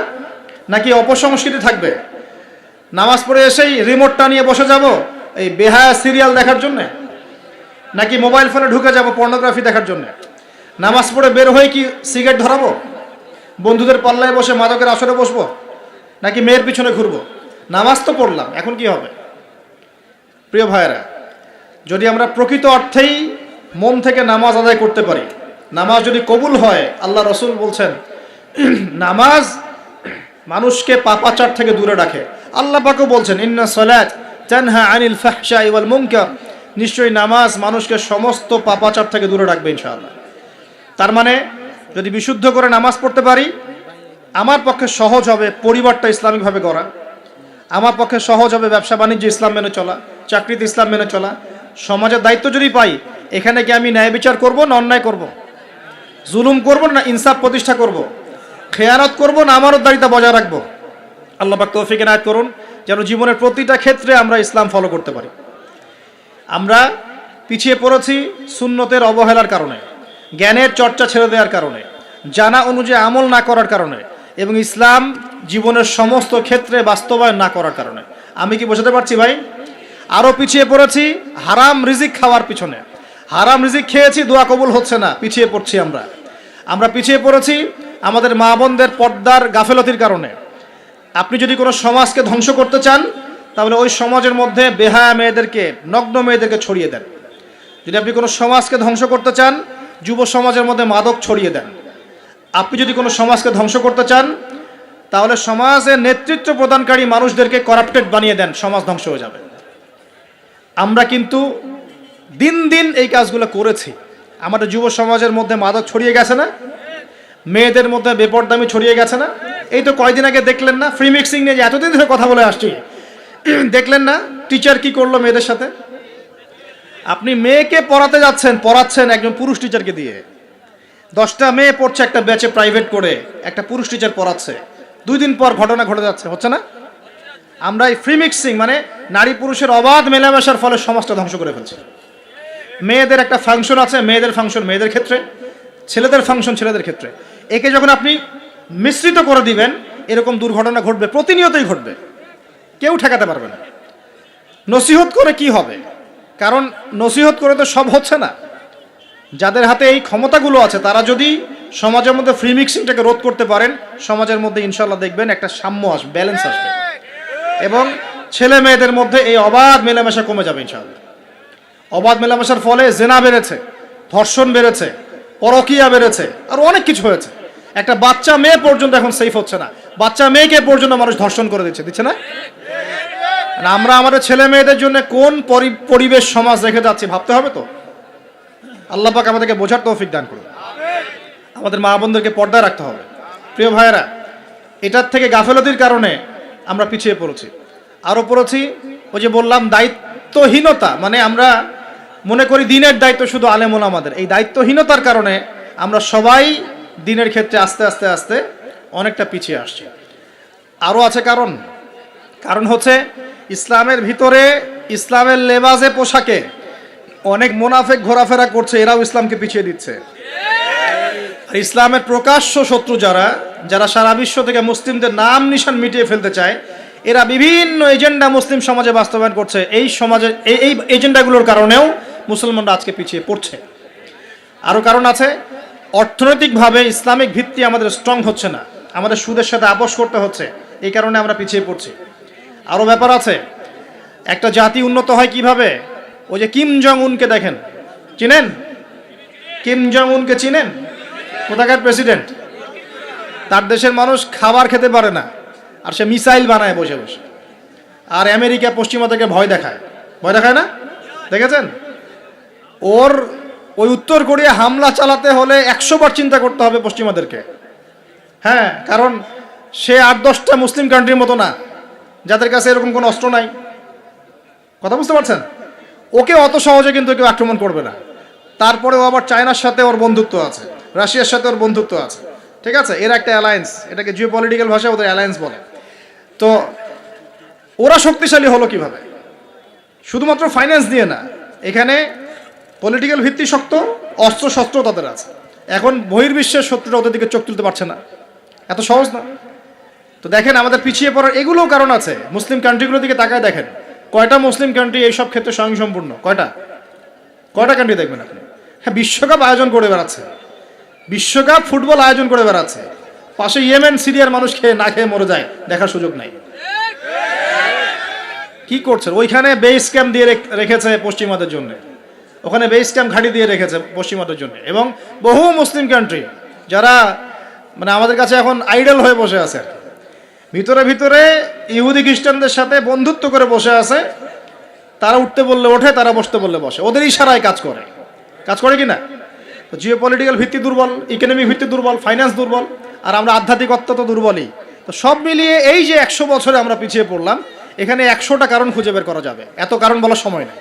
নাকি অপসংস্কৃতি থাকবে? নামাজ পড়ে এসেই রিমোটটা নিয়ে বসে যাব এই বেহায়া সিরিয়াল দেখার জন্যে, নাকি মোবাইল ফোনে ঢুকে যাব পর্নোগ্রাফি দেখার জন্যে? নামাজ পড়ে বের হয়ে কি সিগারেট ধরাবো? বন্ধুদের পাল্লায় বসে মাদকের আসরে বসবো? নাকি মেয়ের পিছনে ঘুরবো? নামাজ তো পড়লাম, এখন কি হবে? প্রিয় ভাইয়েরা, যদি আমরা প্রকৃত অর্থেই মন থেকে নামাজ আদায় করতে পারি, নামাজ যদি কবুল হয়, আল্লাহ রসুল বলছেন নামাজ মানুষকে পাপাচার থেকে দূরে রাখে। আল্লাহ পাকও বলছেন ইন্না সালাত তানহা আনিল ফাহশাই ওয়াল মুনকার, নিশ্চয়ই নামাজ মানুষকে সমস্ত পাপাচার থেকে দূরে রাখবে ইনশাআল্লাহ। তার মানে যদি বিশুদ্ধ করে নামাজ পড়তে পারি, আমার পক্ষে সহজ হবে পরিবারটা ইসলামিকভাবে গড়া, আমার পক্ষে সহজ হবে ব্যবসা বাণিজ্য ইসলাম মেনে চলা, চাকরিতে ইসলাম মেনে চলা। সমাজের দায়িত্ব যদি পাই, এখানে কি আমি ন্যায় বিচার করব না অন্যায় করব? জুলুম করব না ইনসাফ প্রতিষ্ঠা করব? খেয়ানত করব না আমানতদারিতা বজায় রাখবো? আল্লাহ পাক তৌফিক এনায়েত করুন, যেন জীবনের প্রতিটা ক্ষেত্রে আমরা ইসলাম ফলো করতে পারি। আমরা পিছিয়ে পড়েছি সুন্নতের অবহেলার কারণে, জ্ঞানের চর্চা ছেড়ে দেওয়ার কারণে, জানা অনুযায়ী আমল না করার কারণে, এবং ইসলাম জীবনের সমস্ত ক্ষেত্রে বাস্তবায়ন না করার কারণে। আমি কি বোঝাতে পারছি ভাই? আরও পিছিয়ে পড়েছি হারাম রিজিক খাওয়ার পিছনে। হারাম রিজিক খেয়েছি, দোয়া কবুল হচ্ছে না, পিছিয়ে পড়ছি আমরা। আমরা পিছিয়ে পড়েছি আমাদের মা বোনদের পর্দার গাফেলতির কারণে। আপনি যদি কোনো সমাজকে ধ্বংস করতে চান, তাহলে ওই সমাজের মধ্যে বেহায়া মেয়েদেরকে, নগ্ন মেয়েদেরকে ছড়িয়ে দেন। যদি আপনি কোনো সমাজকে ধ্বংস করতে চান, যুব সমাজের মধ্যে মাদক ছড়িয়ে দেন। আপনি যদি কোনো সমাজকে ধ্বংস করতে চান, তাহলে সমাজের নেতৃত্ব প্রদানকারী মানুষদেরকে করাপ্টেড বানিয়ে দেন, সমাজ ধ্বংস হয়ে যাবে। আমরা কিন্তু দিন দিন এই কাজগুলো করেছি। আমাদের যুব সমাজের মধ্যে মাদক ছড়িয়ে গেছে না, মেয়েদের মধ্যে বেপরদামি ছড়িয়ে গেছে না। এই তো কয়দিন আগে দেখলেন না, ফ্রি মিক্সিং নিয়ে যে এতদিন ধরে কথা বলে আসছি, দেখলেন না টিচার কি করলো মেয়েদের সাথে? আপনি মেয়েকে পড়াচ্ছেন একজন পুরুষ টিচারকে দিয়ে। 10টা মেয়ে পড়ছে একটা ব্যাচে প্রাইভেট করে, একটা পুরুষ টিচার পড়াচ্ছে। 2 দিন পর ঘটনা ঘটে যাচ্ছে, হচ্ছে না? আমরা এই ফ্রি মিক্সিং মানে নারী পুরুষের অবাধ মেলামেশার ফলে সমাজটা ধ্বংস করে ফেলছে। মেয়েদের একটা ফাংশন আছে, মেয়েদের ফাংশন মেয়েদের ক্ষেত্রে, ছেলেদের ফাংশন ছেলেদের ক্ষেত্রে। একে যখন আপনি মিশ্রিত করে দিবেন, এরকম দুর্ঘটনা ঘটবে, প্রতিনিয়তই ঘটবে, কেউ ঠেকাতে পারবে না। নসিহত করে কি হবে? কারণ নসিহত করে তো সব হচ্ছে না। যাদের হাতে এই ক্ষমতাগুলো আছে, তারা যদি সমাজের মধ্যে ফ্রি মিক্সিংটাকে রোধ করতে পারেন, সমাজের মধ্যে ইনশাল্লাহ দেখবেন একটা সাম্য আসবে, ব্যালেন্স আসবে, এবং ছেলে মেয়েদের মধ্যে এই অবাধ মেলামেশা কমে যাবে ইনশাআল্লাহ। অবাধ মেলামেশার ফলে জেনা বেড়েছে, ধর্ষণ বেড়েছে, পরকীয়া বেড়েছে, আর অনেক কিছু হয়েছে। একটা বাচ্চা মেয়ে পর্যন্ত এখন সেফ হচ্ছে না, বাচ্চা মেয়েকে পর্যন্ত মানুষ ধর্ষণ করে দিচ্ছে না? আমরা আমাদের ছেলে মেয়েদের জন্য কোন পরিবেশ সমাজ রেখে যাচ্ছি ভাবতে হবে তো। আল্লাহ পাক আমাদেরকে বোঝার তৌফিক দান করুন। আমাদের মা বোনদেরকে পর্দায় রাখতে হবে। প্রিয় ভাইয়েরা, এটার থেকে গাফেলতির কারণে আমরা পিছিয়ে পড়েছি। আরও পড়েছি ওই যে বললাম দায়িত্বহীনতা, মানে আমরা মনে করি দিনের দায়িত্ব শুধু আলেম ওলামাদের। এই দায়িত্বহীনতার কারণে আমরা সবাই দিনের ক্ষেত্রে আস্তে আস্তে আস্তে অনেকটা পিছিয়ে আসছি। আরও আছে কারণ হচ্ছে ইসলামের ভিতরে, ইসলামের লেবাজে পোশাকে অনেক মুনাফিক ঘোরাফেরা করছে, এরাও ইসলামকে পিছিয়ে দিচ্ছে। আর ইসলামের প্রকাশ্য শত্রু যারা সারা বিশ্ব থেকে মুসলিমদের নাম নিশান মিটিয়ে ফেলতে চায়, এরা বিভিন্ন এজেন্ডা মুসলিম সমাজে বাস্তবায়ন করছে। এই সমাজে এই এজেন্ডাগুলোর কারণেও মুসলমানরা আজকে পিছিয়ে পড়ছে। আরও কারণ আছে, অর্থনৈতিকভাবে ইসলামিক ভিত্তি আমাদের স্ট্রং হচ্ছে না, আমাদের সুদের সাথে আপোষ করতে হচ্ছে, এই কারণে আমরা পিছিয়ে পড়ছি। আরও ব্যাপার আছে, একটা জাতি উন্নত হয় কিভাবে? ওই যে কিম জং উনকে দেখেন, চিনেন? কিম জং উনকে চিনেন? কোথাকার প্রেসিডেন্ট। তার দেশের মানুষ খাবার খেতে পারে না, আর সে মিসাইল বানায় বসে বসে। আর আমেরিকা পশ্চিমা থেকে ভয় দেখায় না? দেখেছেন? ওর ওই উত্তর কোরিয়া হামলা চালাতে হলে 100 বার চিন্তা করতে হবে পশ্চিমাদেরকে। হ্যাঁ, কারণ সে 8-10টা মুসলিম কান্ট্রির মতো না, যাদের কাছে এরকম কোনো অস্ত্র নাই। কথা বুঝতে পারছেন? ওকে অত সহজে কিন্তু কেউ আক্রমণ করবে না। তারপরেও আবার চায়নার সাথে ওর বন্ধুত্ব আছে, রাশিয়ার সাথে ওর বন্ধুত্ব আছে, ঠিক আছে? এর একটা অ্যালায়েন্স, এটাকে জিও পলিটিক্যাল ভাষায় ওদের অ্যালায়েন্স বলে। তো ওরা শক্তিশালী হলো কিভাবে? শুধুমাত্র ফাইন্যান্স দিয়ে না, এখানে পলিটিক্যাল ভিত্তি শক্ত, অস্ত্র শস্ত্র তাদের আছে। এখন বহির্বিশ্বের শত্রুরা ওদের দিকে চোখ তুলতে পারছে না, এত সহজ না। তো দেখেন আমাদের পিছিয়ে পড়ার এগুলোও কারণ আছে। মুসলিম কান্ট্রিগুলোর দিকে তাকায় দেখেন, কয়টা মুসলিম কান্ট্রি এইসব ক্ষেত্রে স্বয়ংসম্পূর্ণ? কয়টা কান্ট্রি দেখবেন আপনি? হ্যাঁ, বিশ্বকাপ আয়োজন করে বেড়াচ্ছে, বিশ্বকাপ ফুটবল আয়োজন করে বেড়াচ্ছে, পাশে ইয়েমেন সিরিয়ার মানুষ না খেয়ে মরে যায়, দেখার সুযোগ নাই। কি করছে? ওইখানে বেস ক্যাম্প দিয়ে রেখেছে পশ্চিমাদের জন্য, ওখানে বেস ক্যাম্প ঘাঁটি দিয়ে রেখেছে পশ্চিমাদের জন্য। এবং বহু মুসলিম কান্ট্রি যারা মানে আমাদের কাছে এখন আইডল হয়ে বসে আছে, ভিতরে ইহুদি খ্রিস্টানদের সাথে বন্ধুত্ব করে বসে আছে। তারা উঠতে বললে ওঠে, তারা বসতে বললে বসে, ওদের ইশারায় কাজ করে কি না? তো জিও পলিটিক্যাল ভিত্তি দুর্বল, ইকোনমিক ভিত্তি দুর্বল, ফাইন্যান্স দুর্বল, আর আমরা আধ্যাত্মিকত্ব তো দুর্বলই। তো সব মিলিয়ে এই যে 100 বছরে আমরা পিছিয়ে পড়লাম, এখানে 100টা কারণ খুঁজে বের করা যাবে, এত কারণ বলার সময় নেই।